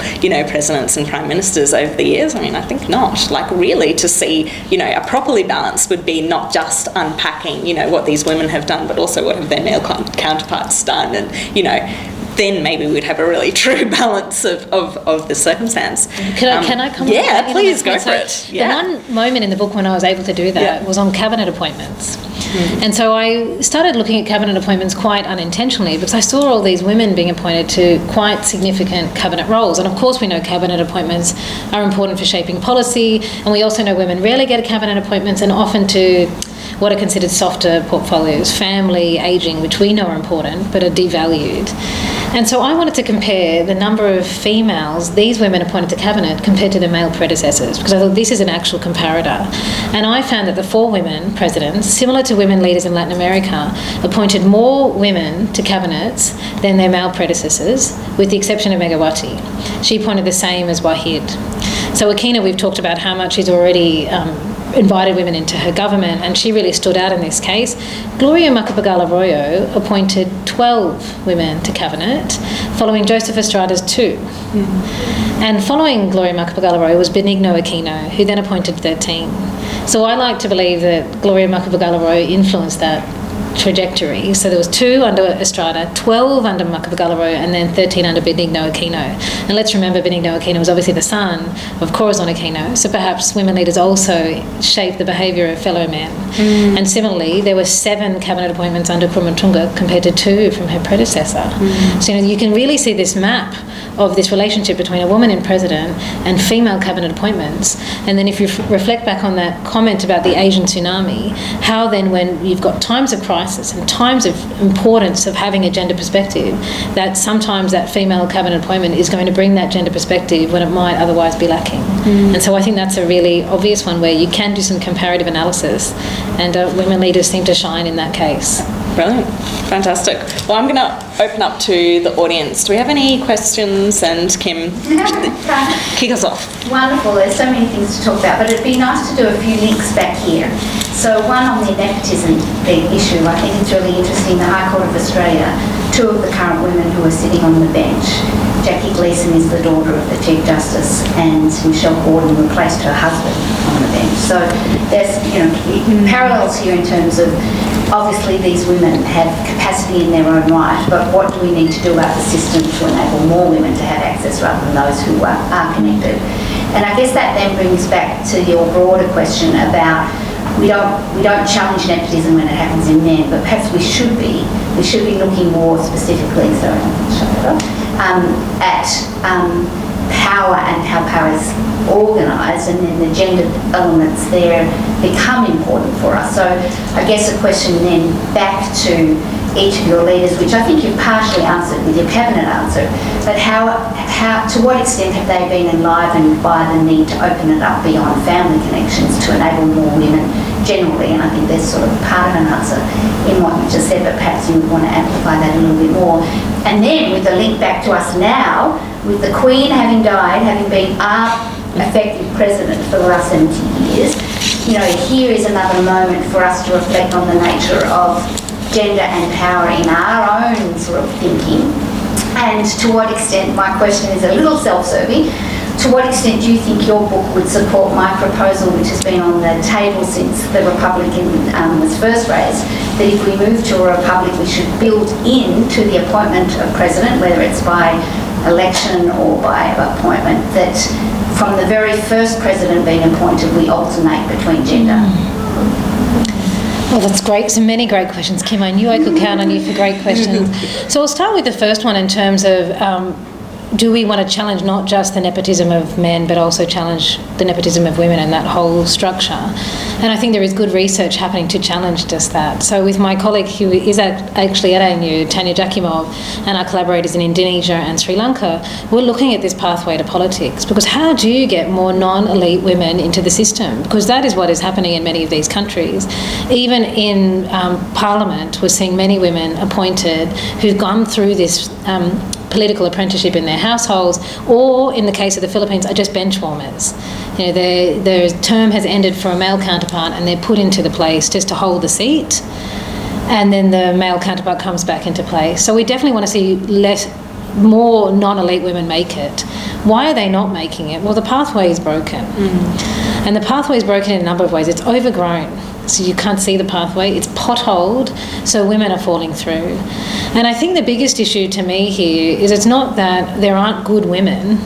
presidents and prime ministers over the years? I mean, I think not. Like, really, to see, a properly balanced would be not just unpacking, what these women have done, but also what have their male counterparts done, and, then maybe we'd have a really true balance of the circumstance. Can I comment? Yeah, please go for it. The one moment in the book when I was able to do that was on cabinet appointments. And so I started looking at cabinet appointments quite unintentionally, because I saw all these women being appointed to quite significant cabinet roles. And of course we know cabinet appointments are important for shaping policy, and we also know women rarely get cabinet appointments, and often to what are considered softer portfolios, family, ageing, which we know are important but are devalued. And so I wanted to compare the number of females these women appointed to cabinet compared to their male predecessors, because I thought this is an actual comparator. And I found that the 4 women presidents, similar to women leaders in Latin America, appointed more women to cabinets than their male predecessors, with the exception of Megawati. She appointed the same as Wahid. So Aquino, we've talked about how much she's already invited women into her government, and she really stood out in this case. Gloria Macapagal Arroyo appointed 12 women to cabinet, following Joseph Estrada's 2. And following Gloria Macapagal Arroyo was Benigno Aquino, who then appointed 13. So I like to believe that Gloria Macapagal Arroyo influenced that trajectory. So there was 2 under Estrada, 12 under Macapagal Arroyo, and then 13 under Benigno Aquino. And let's remember, Benigno Aquino was obviously the son of Corazon Aquino, so perhaps women leaders also shaped the behaviour of fellow men. And similarly, there were 7 cabinet appointments under Kumaratunga compared to 2 from her predecessor. So you can really see this map of this relationship between a woman in president and female cabinet appointments. And then if you reflect back on that comment about the Asian tsunami, how then when you've got times of crisis and times of importance of having a gender perspective, that sometimes that female cabinet appointment is going to bring that gender perspective when it might otherwise be lacking. And so I think that's a really obvious one where you can do some comparative analysis, and women leaders seem to shine in that case. Brilliant. Fantastic. Well, I'm going to open up to the audience. Do we have any questions? And Kim, kick us off. Wonderful. There's so many things to talk about, but it'd be nice to do a few links back here. So one on the nepotism issue, I think it's really interesting. The High Court of Australia, 2 of the current women who are sitting on the bench, Jackie Gleeson is the daughter of the Chief Justice, and Michelle Gordon replaced her husband on the bench. So there's parallels here in terms of, obviously these women have capacity in their own right, but what do we need to do about the system to enable more women to have access rather than those who are connected? And I guess that then brings back to your broader question about we don't challenge nepotism when it happens in men, but perhaps we should be looking more specifically, at power and how power is organised, and then the gender elements there become important for us. So I guess a question then back to each of your leaders, which I think you've partially answered with your cabinet answer, but how to what extent have they been enlivened by the need to open it up beyond family connections to enable more women generally? And I think there's sort of part of an answer in what you just said, but perhaps you would want to amplify that a little bit more. And then with the link back to us now, with the Queen having died, having been our effective president for the last 70 years, here is another moment for us to reflect on the nature of gender and power in our own sort of thinking. And to what extent, my question is a little self-serving, to what extent do you think your book would support my proposal, which has been on the table since the Republican was first raised, that if we move to a republic, we should build into the appointment of president, whether it's by election or by appointment, that from the very first president being appointed, we alternate between gender? Well, that's great. So many great questions, Kim. I knew I could count on you for great questions. So I'll start with the first one in terms of do we want to challenge not just the nepotism of men, but also challenge the nepotism of women and that whole structure? And I think there is good research happening to challenge just that. So with my colleague who is actually at ANU, Tanya Jakimov, and our collaborators in Indonesia and Sri Lanka, we're looking at this pathway to politics, because how do you get more non-elite women into the system? Because that is what is happening in many of these countries. Even in Parliament, we're seeing many women appointed who've gone through this political apprenticeship in their households, or in the case of the Philippines, are just bench warmers. You know, their term has ended for a male counterpart and they're put into the place just to hold the seat, and then the male counterpart comes back into place. So we definitely want to see more non-elite women make it. Why are they not making it? Well, the pathway is broken. And the pathway is broken in a number of ways. It's overgrown, so you can't see the pathway. It's potholed, so women are falling through. And I think the biggest issue to me here is it's not that there aren't good women,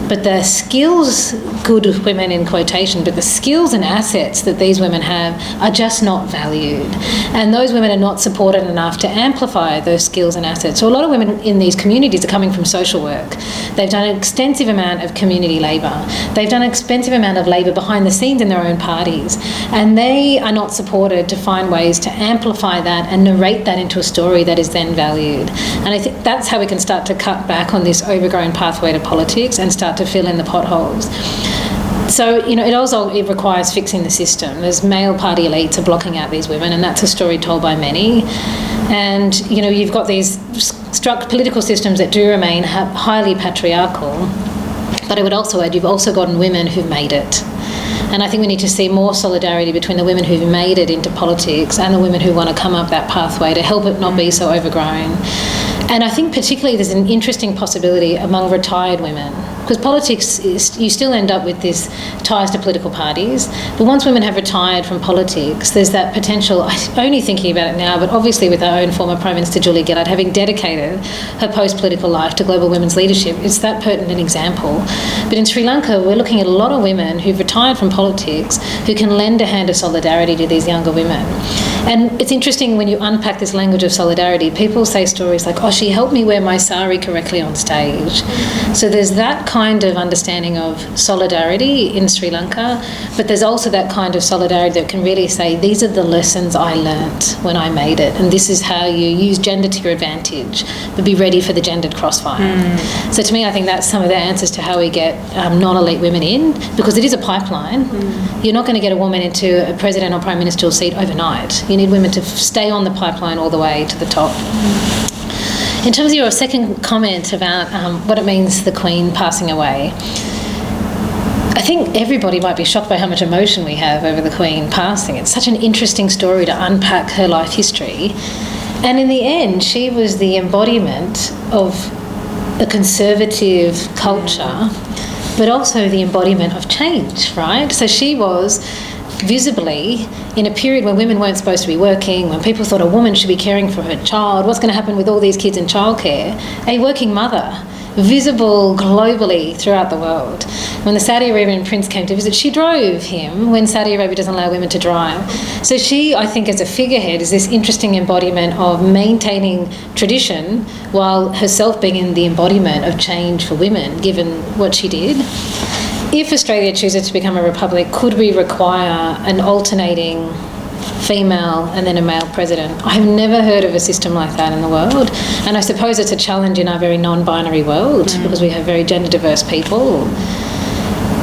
but the skills, good women in quotation, but the skills and assets that these women have are just not valued. And those women are not supported enough to amplify those skills and assets. So a lot of women in these communities are coming from social work. They've done an extensive amount of community labour. They've done an expensive amount of labour behind the scenes in their own parties. And they are not supported to find ways to amplify that and narrate that into a story that is then valued. And I think that's how we can start to cut back on this overgrown pathway to politics and start to fill in the potholes. So, you know, it requires fixing the system. There's male party elites are blocking out these women, and that's a story told by many. And, you know, you've got these political systems that do remain highly patriarchal. But I would also add, you've also gotten women who've made it. And I think we need to see more solidarity between the women who've made it into politics and the women who want to come up that pathway to help it not be so overgrown. And I think particularly there's an interesting possibility among retired women, because politics is, you still end up with this ties to political parties, but once women have retired from politics, there's that potential. I'm only thinking about it now, but obviously with our own former Prime Minister Julia Gillard having dedicated her post-political life to global women's leadership, it's that pertinent example. But in Sri Lanka, we're looking at a lot of women who've retired from politics who can lend a hand of solidarity to these younger women. And it's interesting when you unpack this language of solidarity, people say stories like, oh, she helped me wear my sari correctly on stage. So there's that kind of understanding of solidarity in Sri Lanka, but there's also that kind of solidarity that can really say, these are the lessons I learnt when I made it, and this is how you use gender to your advantage, but be ready for the gendered crossfire. So to me, I think that's some of the answers to how we get non-elite women in, because it is a pipeline. You're not going to get a woman into a president or prime ministerial seat overnight. You need women to stay on the pipeline all the way to the top. In terms of your second comment about what it means, the Queen passing away, I think everybody might be shocked by how much emotion we have over the Queen passing. It's such an interesting story to unpack her life history. And in the end, she was the embodiment of a conservative culture, but also the embodiment of change, right? So she was visibly, in a period when women weren't supposed to be working, when people thought a woman should be caring for her child, what's going to happen with all these kids in childcare, a working mother, visible globally throughout the world. When the Saudi Arabian prince came to visit, she drove him when Saudi Arabia doesn't allow women to drive. So she, I think, as a figurehead, is this interesting embodiment of maintaining tradition while herself being in the embodiment of change for women, given what she did. If Australia chooses to become a republic, could we require an alternating female and then a male president? I've never heard of a system like that in the world. And I suppose it's a challenge in our very non-binary world because we have very gender diverse people.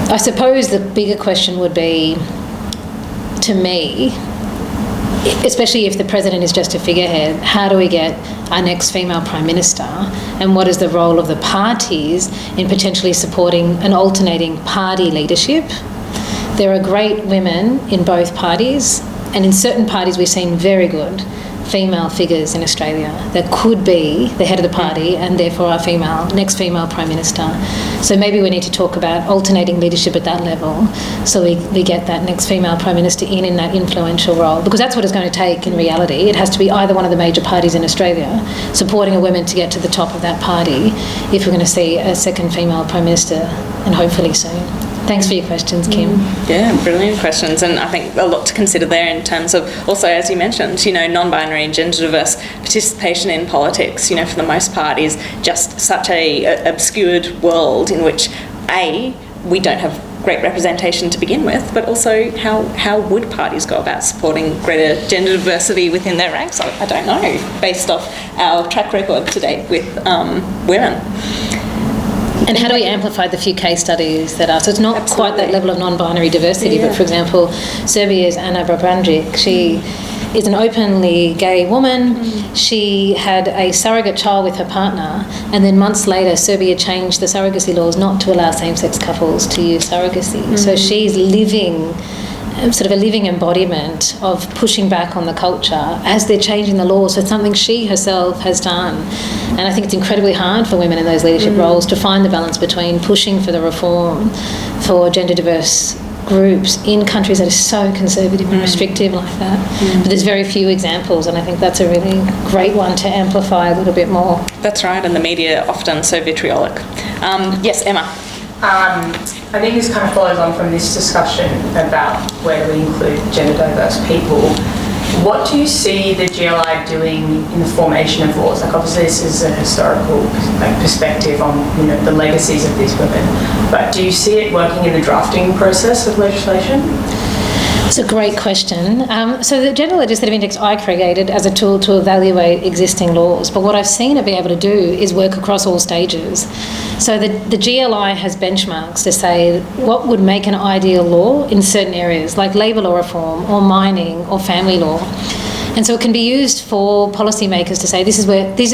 I suppose the bigger question would be, to me, especially if the president is just a figurehead, how do we get our next female prime minister, and what is the role of the parties in potentially supporting an alternating party leadership? There are great women in both parties, and in certain parties we've seen very good female figures in Australia that could be the head of the party and therefore our next female prime minister. So maybe we need to talk about alternating leadership at that level, so we get that next female prime minister in that influential role, because that's what it's going to take in reality. It has to be either one of the major parties in Australia supporting a woman to get to the top of that party if we're going to see a second female prime minister, and hopefully soon. Thanks for your questions, Kim. Yeah, brilliant questions, and I think a lot to consider there in terms of also, as you mentioned, non-binary and gender diverse participation in politics, for the most part is just such a obscured world in which we don't have great representation to begin with, but also how would parties go about supporting greater gender diversity within their ranks? I don't know, based off our track record to date with women. And how do we amplify the few case studies that are? So it's not quite that level of non-binary diversity, but for example, Serbia's Ana Brabandrić, she is an openly gay woman. She had a surrogate child with her partner, and then months later Serbia changed the surrogacy laws not to allow same-sex couples to use surrogacy. So she's sort of a living embodiment of pushing back on the culture as they're changing the laws. So it's something she herself has done. And I think it's incredibly hard for women in those leadership roles to find the balance between pushing for the reform for gender diverse groups in countries that are so conservative and restrictive like that. But there's very few examples, and I think that's a really great one to amplify a little bit more. That's right, and the media are often so vitriolic. Yes, Emma. I think this kind of follows on from this discussion about where we include gender diverse people. What do you see the GLI doing in the formation of laws? Like, obviously this is a historical perspective on the legacies of these women, but do you see it working in the drafting process of legislation? It's a great question. So the Gender Legislative Index I created as a tool to evaluate existing laws, but what I've seen it be able to do is work across all stages. So the GLI has benchmarks to say what would make an ideal law in certain areas, like labour law reform or mining or family law. And so it can be used for policymakers to say these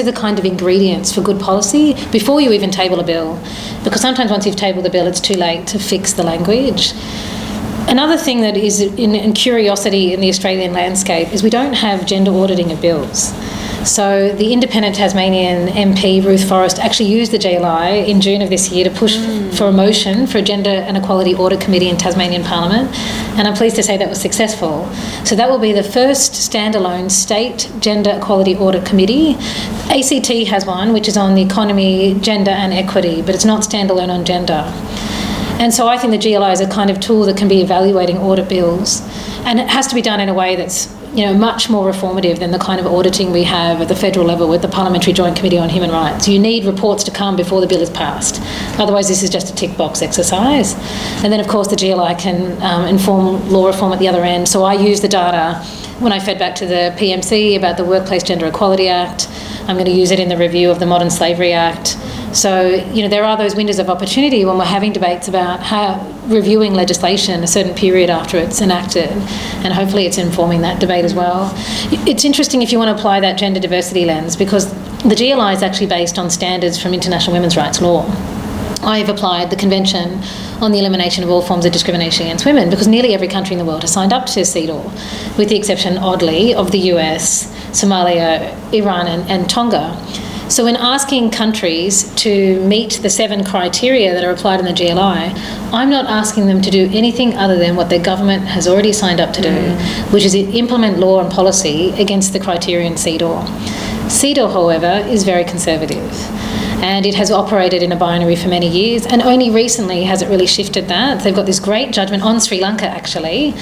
are the kind of ingredients for good policy before you even table a bill, because sometimes once you've tabled the bill it's too late to fix the language. Another thing that is in curiosity in the Australian landscape is we don't have gender auditing of bills. So the independent Tasmanian MP, Ruth Forrest, actually used the GLI in June of this year to push for a motion for a Gender and Equality Audit Committee in Tasmanian Parliament, and I'm pleased to say that was successful. So that will be the first standalone state Gender Equality Audit Committee. ACT has one, which is on the economy, gender and equity, but it's not standalone on gender. And so I think the GLI is a kind of tool that can be evaluating audit bills, and it has to be done in a way that's much more reformative than the kind of auditing we have at the federal level with the Parliamentary Joint Committee on Human Rights. You need reports to come before the bill is passed. Otherwise, this is just a tick box exercise. And then, of course, the GLI can inform law reform at the other end. So I use the data when I fed back to the PMC about the Workplace Gender Equality Act. I'm going to use it in the review of the Modern Slavery Act. So, there are those windows of opportunity when we're having debates about how reviewing legislation a certain period after it's enacted, and hopefully it's informing that debate as well. It's interesting if you want to apply that gender diversity lens, because the GLI is actually based on standards from international women's rights law. I've applied the Convention on the Elimination of All Forms of Discrimination Against Women because nearly every country in the world has signed up to CEDAW, with the exception, oddly, of the US, Somalia, Iran and Tonga. So in asking countries to meet the 7 criteria that are applied in the GLI, I'm not asking them to do anything other than what their government has already signed up to do, which is implement law and policy against the criteria in CEDAW. CEDAW, however, is very conservative, and it has operated in a binary for many years, and only recently has it really shifted that. They've got this great judgment on Sri Lanka, actually,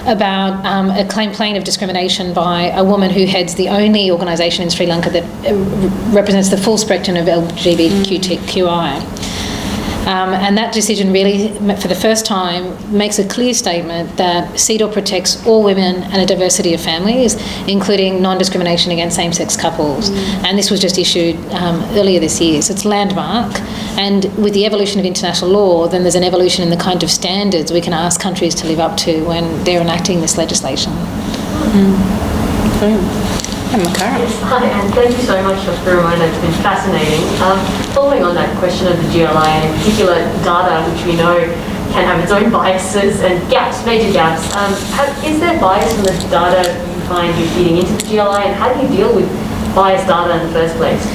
about a complaint of discrimination by a woman who heads the only organisation in Sri Lanka that represents the full spectrum of LGBTQI. And that decision really, for the first time, makes a clear statement that CEDAW protects all women and a diversity of families, including non-discrimination against same-sex couples. And this was just issued earlier this year. So it's landmark. And with the evolution of international law, then there's an evolution in the kind of standards we can ask countries to live up to when they're enacting this legislation. And Makara. Yes, hi, and thank you so much, Dr. Ramona. It's been fascinating. Following on that question of the GLI, and in particular data, which we know can have its own biases and gaps, major gaps, is there bias from the data you find you're feeding into the GLI, and how do you deal with biased data in the first place?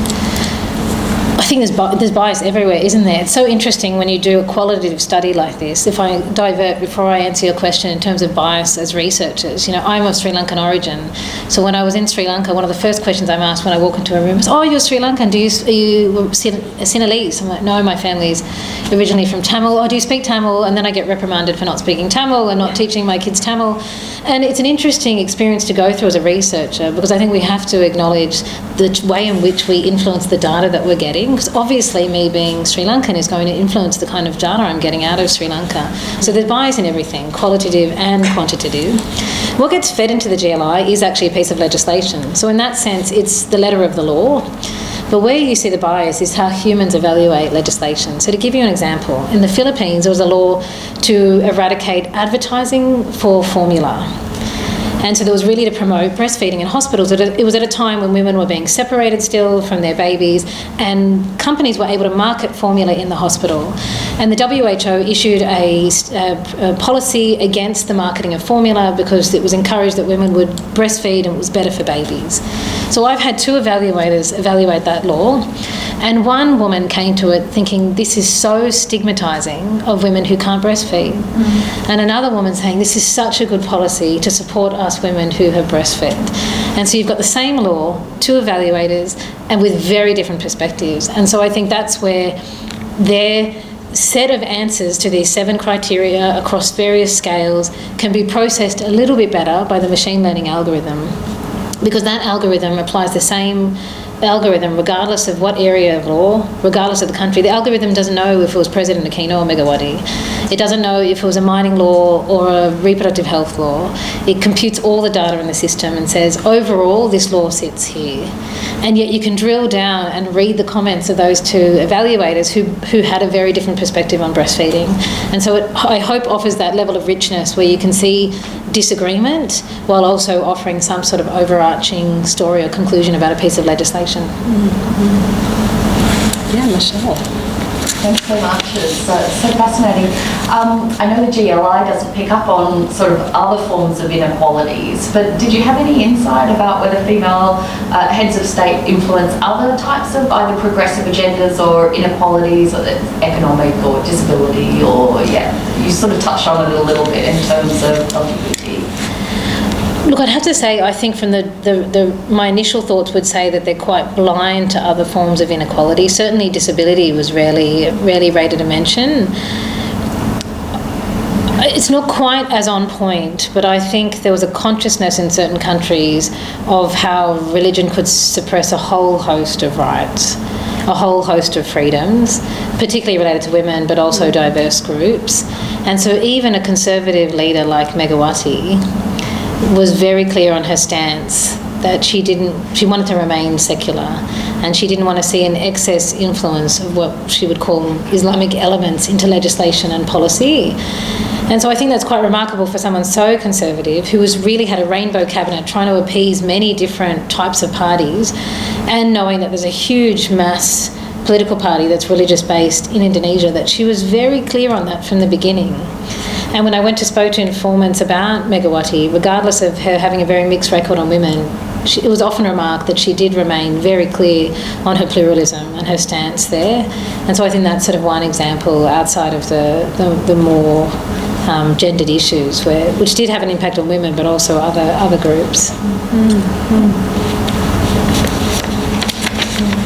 I think there's bias everywhere, isn't there? It's so interesting when you do a qualitative study like this. If I divert before I answer your question in terms of bias as researchers, I'm of Sri Lankan origin. So when I was in Sri Lanka, one of the first questions I'm asked when I walk into a room is, "Oh, you're Sri Lankan. Are you Sinhalese?" I'm like, "No, my family's originally from Tamil." "Oh, do you speak Tamil?" And then I get reprimanded for not speaking Tamil and not teaching my kids Tamil. And it's an interesting experience to go through as a researcher, because I think we have to acknowledge the way in which we influence the data that we're getting. Because obviously me being Sri Lankan is going to influence the kind of data I'm getting out of Sri Lanka. So there's bias in everything, qualitative and quantitative. What gets fed into the GLI is actually a piece of legislation. So in that sense, it's the letter of the law. But where you see the bias is how humans evaluate legislation. So to give you an example, in the Philippines, there was a law to eradicate advertising for formula. And so there was really to promote breastfeeding in hospitals. It was at a time when women were being separated still from their babies, and companies were able to market formula in the hospital. And the WHO issued a policy against the marketing of formula because it was encouraged that women would breastfeed and it was better for babies. So I've had 2 evaluators evaluate that law, and one woman came to it thinking this is so stigmatising of women who can't breastfeed. And another woman saying this is such a good policy to support us women who have breastfed. And so you've got the same law, 2 evaluators, and with very different perspectives. And so I think that's where their set of answers to these 7 criteria across various scales can be processed a little bit better by the machine learning algorithm, because that algorithm applies the same algorithm regardless of what area of law, regardless of the country. The algorithm doesn't know if it was President Aquino or Megawati. It doesn't know if it was a mining law or a reproductive health law. It computes all the data in the system and says, overall, this law sits here. And yet you can drill down and read the comments of those 2 evaluators who had a very different perspective on breastfeeding. And so I hope offers that level of richness where you can see disagreement while also offering some sort of overarching story or conclusion about a piece of legislation. Yeah, Michelle. Thanks so much. It's so fascinating. I know the GLI doesn't pick up on sort of other forms of inequalities, but did you have any insight about whether female heads of state influence other types of either progressive agendas or inequalities, or economic or disability, or, you sort of touched on it a little bit in terms of LGBT? Look, I'd have to say, I think from my initial thoughts would say that they're quite blind to other forms of inequality. Certainly disability was rarely rated a mention. It's not quite as on point, but I think there was a consciousness in certain countries of how religion could suppress a whole host of rights, a whole host of freedoms, particularly related to women, but also diverse groups. And so even a conservative leader like Megawati was very clear on her stance that she wanted to remain secular, and she didn't want to see an excess influence of what she would call Islamic elements into legislation and policy. And so I think that's quite remarkable for someone so conservative, who has really had a rainbow cabinet trying to appease many different types of parties, and knowing that there's a huge mass political party that's religious-based in Indonesia, that she was very clear on that from the beginning. And when I spoke to informants about Megawati, regardless of her having a very mixed record on women, it was often remarked that she did remain very clear on her pluralism and her stance there. And so I think that's sort of one example outside of the more gendered issues, which did have an impact on women, but also other groups.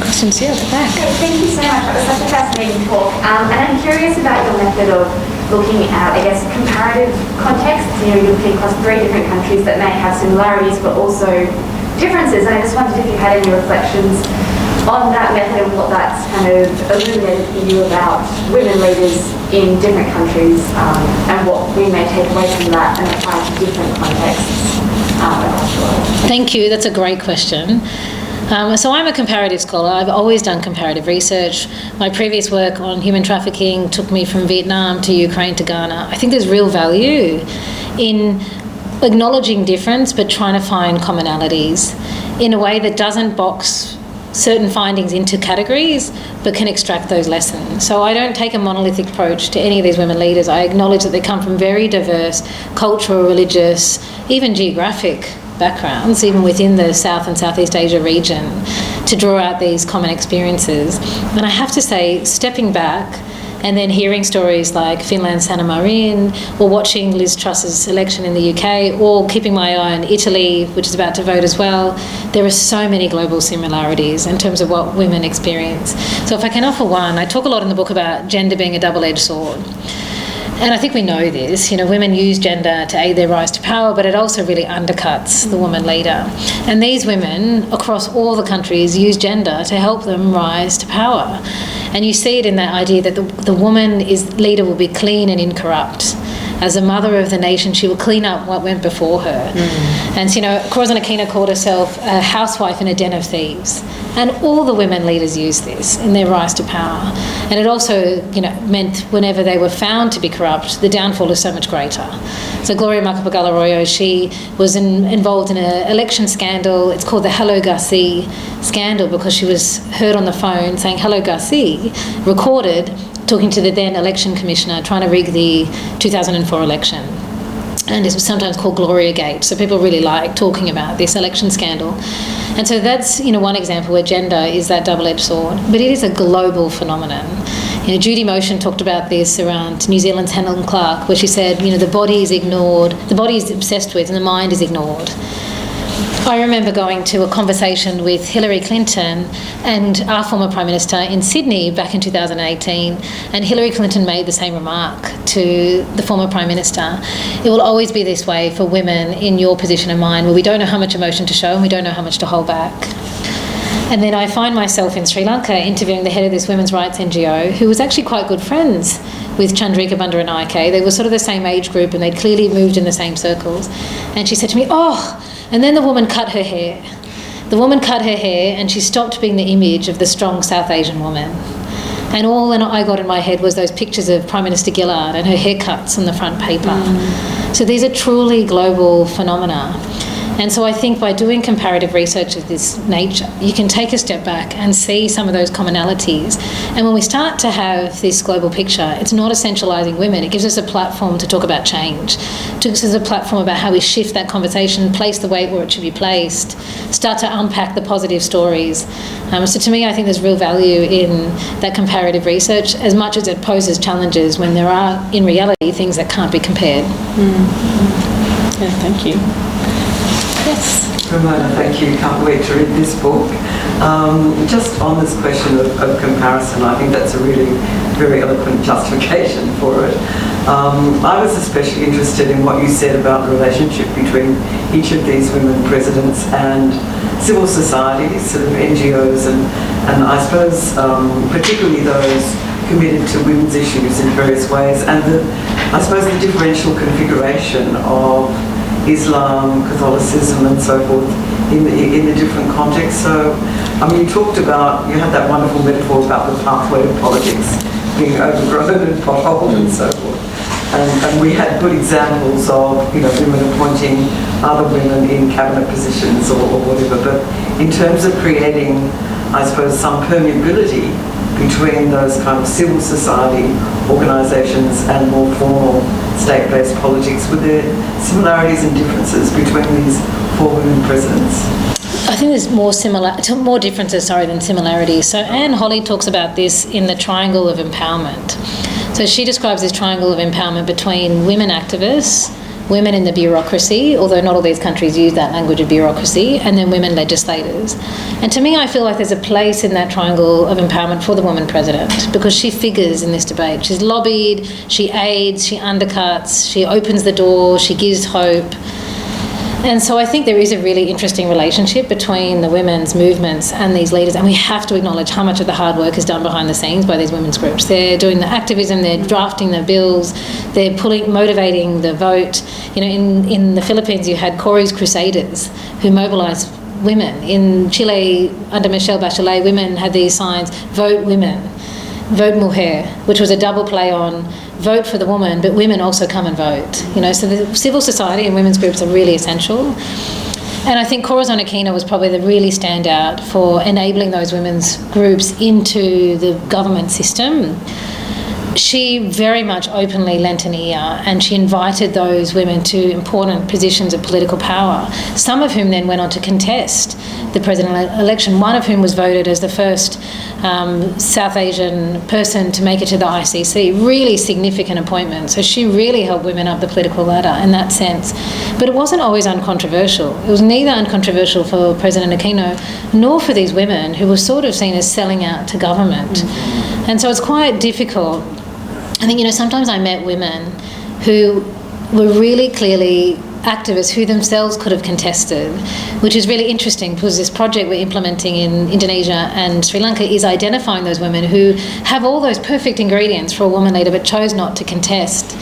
Questions here at the back. Thank you so much. That was such a fascinating talk. And I'm curious about your method of looking at, comparative contexts. You're looking across 3 different countries that may have similarities but also differences. And I just wondered if you had any reflections on that method and what that's kind of illuminated for you about women leaders in different countries, and what we may take away from that and apply to different contexts across the world. Thank you. That's a great question. So I'm a comparative scholar. I've always done comparative research. My previous work on human trafficking took me from Vietnam to Ukraine to Ghana. I think there's real value in acknowledging difference but trying to find commonalities in a way that doesn't box certain findings into categories but can extract those lessons. So I don't take a monolithic approach to any of these women leaders. I acknowledge that they come from very diverse cultural, religious, even geographic backgrounds, even within the South and Southeast Asia region, to draw out these common experiences. And I have to say, stepping back and then hearing stories like Finland's Sanna Marin, or watching Liz Truss's election in the UK, or keeping my eye on Italy, which is about to vote as well, there are so many global similarities in terms of what women experience. So if I can offer one, I talk a lot in the book about gender being a double-edged sword. And I think we know this, women use gender to aid their rise to power, but it also really undercuts the woman leader. And these women across all the countries use gender to help them rise to power. And you see it in that idea that the woman leader will be clean and incorrupt. As a mother of the nation, she will clean up what went before her. And, Corazon Aquino called herself a housewife in a den of thieves. And all the women leaders use this in their rise to power. And it also, meant whenever they were found to be corrupt, the downfall is so much greater. So Gloria Macapagal Arroyo, she was involved in an election scandal. It's called the Hello Garcia scandal, because she was heard on the phone saying Hello Garcia, recorded, talking to the then election commissioner, trying to rig the 2004 election. And it was sometimes called Gloria Gate. So people really like talking about this election scandal. And so that's, one example where gender is that double-edged sword. But it is a global phenomenon. Judy Motion talked about this around New Zealand's Helen Clark, where she said, the body is ignored, the body is obsessed with, and the mind is ignored. I remember going to a conversation with Hillary Clinton and our former Prime Minister in Sydney back in 2018, and Hillary Clinton made the same remark to the former Prime Minister. It will always be this way for women in your position of mind, where we don't know how much emotion to show and we don't know how much to hold back. And then I find myself in Sri Lanka interviewing the head of this women's rights NGO, who was actually quite good friends with Chandrika Bandaranaike. They were sort of the same age group and they'd clearly moved in the same circles. And she said to me, and then the woman cut her hair. The woman cut her hair and she stopped being the image of the strong South Asian woman. And all I got in my head was those pictures of Prime Minister Gillard and her haircuts on the front paper. So these are truly global phenomena. And so I think by doing comparative research of this nature, you can take a step back and see some of those commonalities. And when we start to have this global picture, it's not essentialising women. It gives us a platform to talk about change. It gives us a platform about how we shift that conversation, place the weight where it should be placed, start to unpack the positive stories. So to me, I think there's real value in that comparative research, as much as it poses challenges when there are, in reality, things that can't be compared. Yeah, thank you. Yes. Ramona, thank you. Can't wait to read this book. Just on this question of comparison, I think that's a really very eloquent justification for it. I was especially interested in what you said about the relationship between each of these women presidents and civil society, sort of NGOs, and I suppose particularly those committed to women's issues in various ways, and I suppose the differential configuration of Islam, Catholicism and so forth in the different contexts. So, you talked about, you had that wonderful metaphor about the pathway to politics being overgrown and potholed and so forth. And we had good examples of, women appointing other women in cabinet positions or whatever. But in terms of creating, I suppose, some permeability between those kind of civil society organisations and more formal state-based politics, were there similarities and differences between these four women presidents? I think there's more differences than similarities. So Anne Holly talks about this in the triangle of empowerment. So she describes this triangle of empowerment between women activists, women in the bureaucracy, although not all these countries use that language of bureaucracy, and then women legislators. And to me, I feel like there's a place in that triangle of empowerment for the woman president, because she figures in this debate. She's lobbied, she aids, she undercuts, she opens the door, she gives hope. And so I think there is a really interesting relationship between the women's movements and these leaders, and we have to acknowledge how much of the hard work is done behind the scenes by these women's groups. They're doing the activism, they're drafting the bills, they're motivating the vote. In the Philippines you had Cory's Crusaders who mobilised women. In Chile, under Michelle Bachelet, women had these signs, vote women, vote mujer, which was a double play on vote for the woman, but women also come and vote. So the civil society and women's groups are really essential. And I think Corazon Aquino was probably the really standout for enabling those women's groups into the government system. she very much openly lent an ear, and she invited those women to important positions of political power, some of whom then went on to contest the presidential election, one of whom was voted as the first South Asian person to make it to the ICC. Really significant appointment. So she really helped women up the political ladder in that sense. But it wasn't always uncontroversial. It was neither uncontroversial for President Aquino nor for these women who were sort of seen as selling out to government. And so it's quite difficult. I think, sometimes I met women who were really clearly activists who themselves could have contested, which is really interesting because this project we're implementing in Indonesia and Sri Lanka is identifying those women who have all those perfect ingredients for a woman leader but chose not to contest.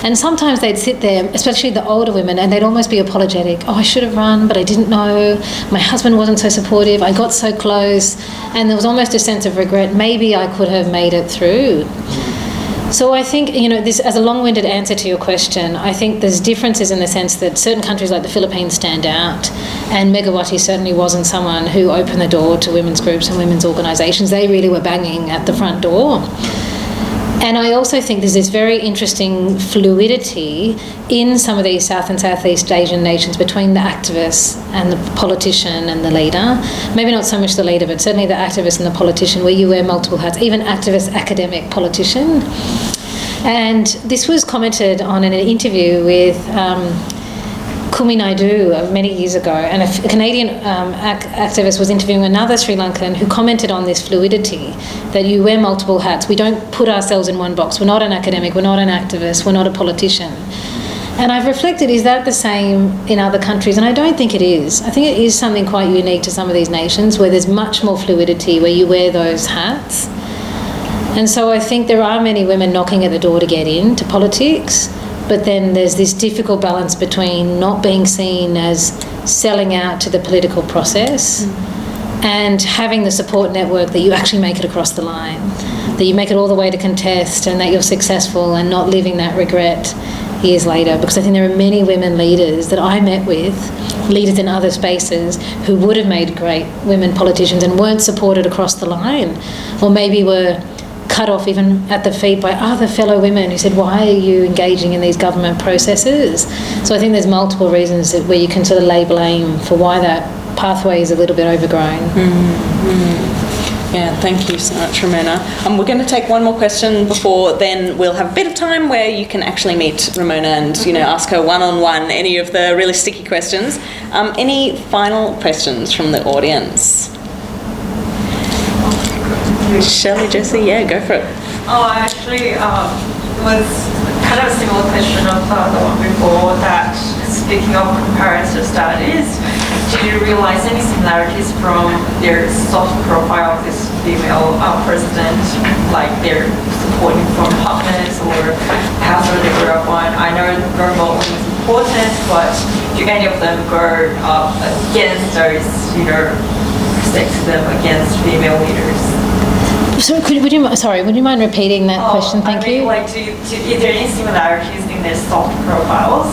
And sometimes they'd sit there, especially the older women, and they'd almost be apologetic. Oh, I should have run, but I didn't know. My husband wasn't so supportive. I got so close. And there was almost a sense of regret. Maybe I could have made it through. So I think, this, as a long-winded answer to your question, I think there's differences in the sense that certain countries like the Philippines stand out, and Megawati certainly wasn't someone who opened the door to women's groups and women's organisations. They really were banging at the front door. And I also think there's this very interesting fluidity in some of these South and Southeast Asian nations between the activist and the politician and the leader. Maybe not so much the leader, but certainly the activist and the politician, where you wear multiple hats, even activist, academic, politician. And this was commented on in an interview with Kumi Naidu many years ago, and a Canadian activist was interviewing another Sri Lankan who commented on this fluidity, that you wear multiple hats. We don't put ourselves in one box. We're not an academic, we're not an activist, we're not a politician. And I've reflected, is that the same in other countries? And I don't think it is. I think it is something quite unique to some of these nations where there's much more fluidity, where you wear those hats. And so I think there are many women knocking at the door to get into politics, but then there's this difficult balance between not being seen as selling out to the political process and having the support network that you actually make it across the line, that you make it all the way to contest and that you're successful and not living that regret years later. Because I think there are many women leaders that I met with, leaders in other spaces, who would have made great women politicians and weren't supported across the line, or maybe were cut off even at the feet by other fellow women who said, why are you engaging in these government processes? So I think there's multiple reasons where you can sort of lay blame for why that pathway is a little bit overgrown. Yeah, thank you so much, Ramona. We're going to take one more question before then we'll have a bit of time where you can actually meet Ramona and, ask her one-on-one any of the really sticky questions. Any final questions from the audience? Shelley, Jessie, yeah, go for it. Actually, was kind of a similar question of the one before, that speaking of comparative studies, did you realise any similarities from their soft profile of this female president, like their supporting from partners or household they grew up on? I know role modeling is important, but do any of them go up against those, sexism against female leaders? So would you mind repeating that question? Thank you. Is there any similarities in their soft profiles?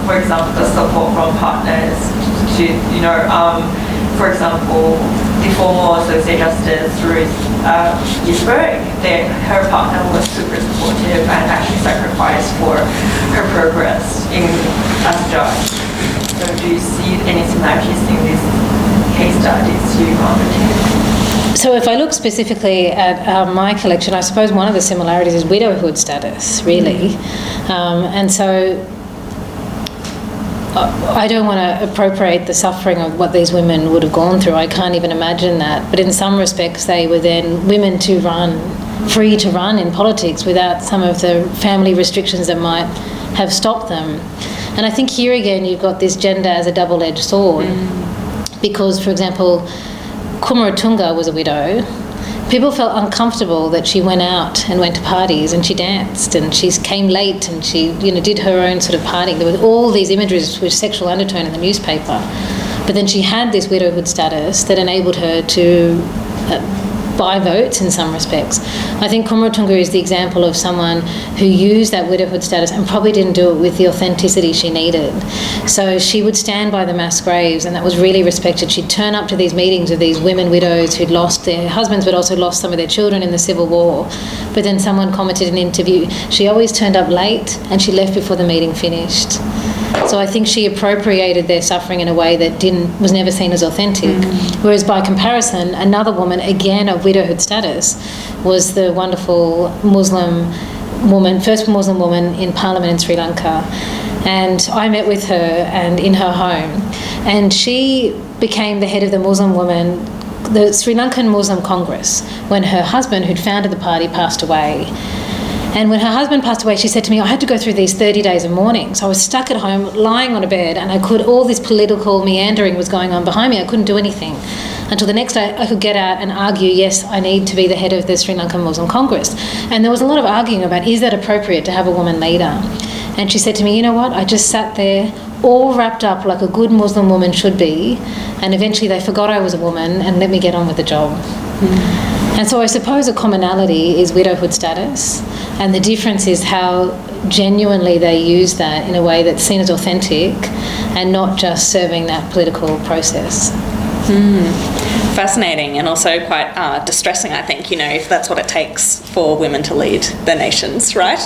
For example, the support from partners to, for example, the former Associate Justice Juris Doctor Program, her partner was super supportive and actually sacrificed for her progress as a judge. So do you see any similarities in these case studies you undertake? So if I look specifically at my collection, I suppose one of the similarities is widowhood status, really. And so I don't want to appropriate the suffering of what these women would have gone through. I can't even imagine that. But in some respects, they were then women to run, free to run in politics without some of the family restrictions that might have stopped them. And I think here again, you've got this gender as a double-edged sword. Because, for example, Kumaratunga was a widow. People felt uncomfortable that she went out and went to parties and she danced and she came late and she, did her own sort of partying. There were all these images with sexual undertone in the newspaper. But then she had this widowhood status that enabled her to buy votes in some respects. I think Kumaratunga is the example of someone who used that widowhood status and probably didn't do it with the authenticity she needed. So she would stand by the mass graves, and that was really respected. She'd turn up to these meetings of these women widows who'd lost their husbands but also lost some of their children in the Civil War. But then someone commented in an interview, she always turned up late and she left before the meeting finished. So I think she appropriated their suffering in a way that was never seen as authentic. Whereas by comparison, another woman, again of widowhood status, was the wonderful first Muslim woman in Parliament in Sri Lanka. And I met with her and in her home, and she became the head of the Sri Lankan Muslim Congress when her husband, who'd founded the party, passed away. And when her husband passed away, she said to me, I had to go through these 30 days of mourning. So I was stuck at home, lying on a bed, and all this political meandering was going on behind me. I couldn't do anything until the next day I could get out and argue, yes, I need to be the head of the Sri Lankan Muslim Congress. And there was a lot of arguing about, is that appropriate to have a woman leader? And she said to me, you know what, I just sat there all wrapped up like a good Muslim woman should be, and eventually they forgot I was a woman and let me get on with the job. And so I suppose a commonality is widowhood status, and the difference is how genuinely they use that in a way that's seen as authentic and not just serving that political process. Fascinating, and also quite distressing, I think, if that's what it takes for women to lead the nations, right?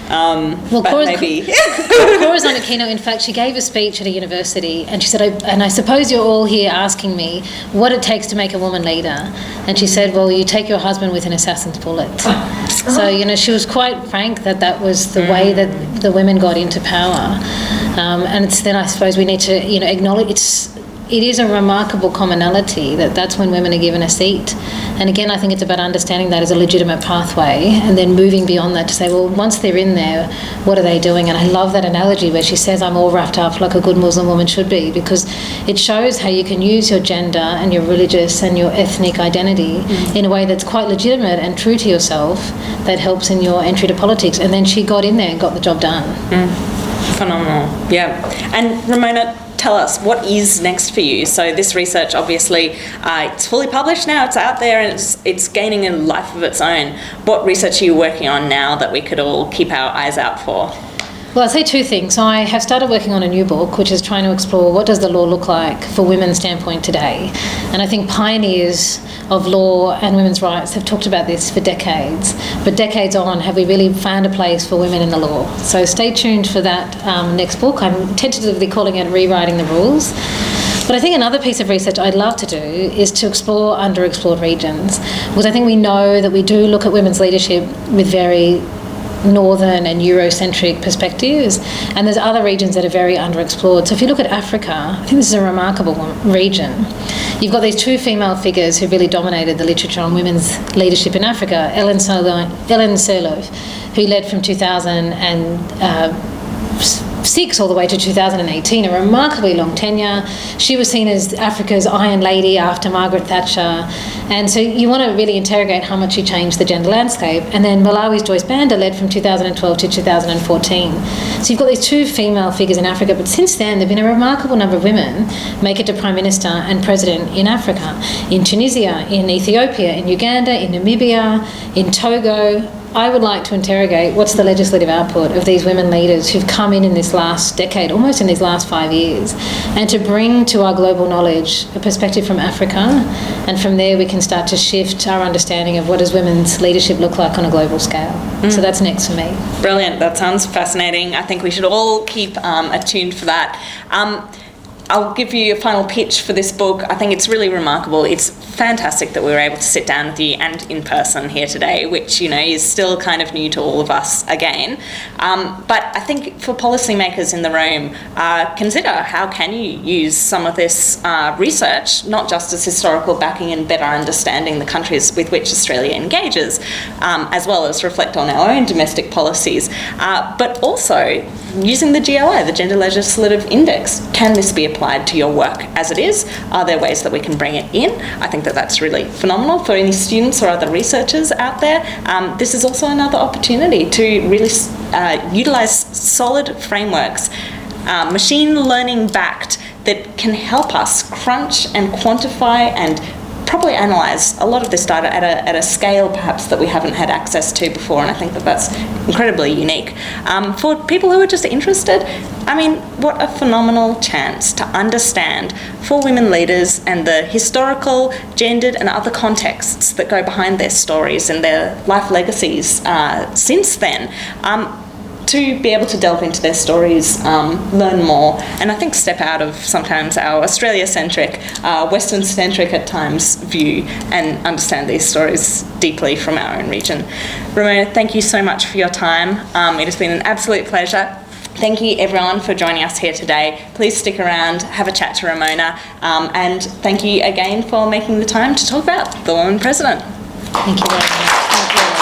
Well, Corazon Aquino, in fact, she gave a speech at a university, and she said, I suppose you're all here asking me what it takes to make a woman leader. And she said, well, you take your husband with an assassin's bullet. So, she was quite frank that was the way that the women got into power. And then I suppose we need to, acknowledge it is a remarkable commonality that's when women are given a seat. And again, I think it's about understanding that as a legitimate pathway and then moving beyond that to say, well, once they're in there, what are they doing? And I love that analogy where she says, I'm all wrapped up like a good Muslim woman should be, because it shows how you can use your gender and your religious and your ethnic identity in a way that's quite legitimate and true to yourself that helps in your entry to politics. And then she got in there and got the job done. Phenomenal, yeah. And Ramona, tell us, what is next for you? So this research, obviously, it's fully published now, it's out there, and it's gaining a life of its own. What research are you working on now that we could all keep our eyes out for? Well, I'd say two things. I have started working on a new book, which is trying to explore what does the law look like for women's standpoint today. And I think pioneers of law and women's rights have talked about this for decades. But decades on, have we really found a place for women in the law? So stay tuned for that next book. I'm tentatively calling it Rewriting the Rules. But I think another piece of research I'd love to do is to explore underexplored regions, because I think we know that we do look at women's leadership with very northern and Eurocentric perspectives, and there's other regions that are very underexplored. So if you look at Africa, I think this is a remarkable region. You've got these two female figures who really dominated the literature on women's leadership in Africa. Ellen Sirleaf, who led from 2006 all the way to 2018, a remarkably long tenure. She was seen as Africa's Iron Lady after Margaret Thatcher. And so you want to really interrogate how much she changed the gender landscape. And then Malawi's Joyce Banda led from 2012 to 2014. So you've got these two female figures in Africa, but since then there have been a remarkable number of women make it to Prime Minister and President in Africa, in Tunisia, in Ethiopia, in Uganda, in Namibia, in Togo. I would like to interrogate what's the legislative output of these women leaders who've come in this last decade, almost in these last 5 years, and to bring to our global knowledge a perspective from Africa, and from there we can start to shift our understanding of what does women's leadership look like on a global scale. So that's next for me. Brilliant, that sounds fascinating. I think we should all keep attuned for that. I'll give you a final pitch for this book. I think it's really remarkable. It's fantastic that we were able to sit down with you and in person here today, which, is still kind of new to all of us again. But I think for policymakers in the room, consider how can you use some of this research, not just as historical backing and better understanding the countries with which Australia engages, as well as reflect on our own domestic policies, but also using the GLI, the Gender Legislative Index. Can this be applied to your work as it is? Are there ways that we can bring it in? I think that that's really phenomenal for any students or other researchers out there. This is also another opportunity to really utilise solid frameworks, machine learning backed, that can help us crunch and quantify and properly analyse a lot of this data at a scale perhaps that we haven't had access to before, and I think that that's incredibly unique. For people who are just interested, I mean, what a phenomenal chance to understand for women leaders and the historical, gendered and other contexts that go behind their stories and their life legacies since then. To be able to delve into their stories, learn more, and I think step out of sometimes our Australia-centric, Western-centric at times view and understand these stories deeply from our own region. Ramona, thank you so much for your time. It has been an absolute pleasure. Thank you everyone for joining us here today. Please stick around, have a chat to Ramona, and thank you again for making the time to talk about the woman president. Thank you very much. Thank you.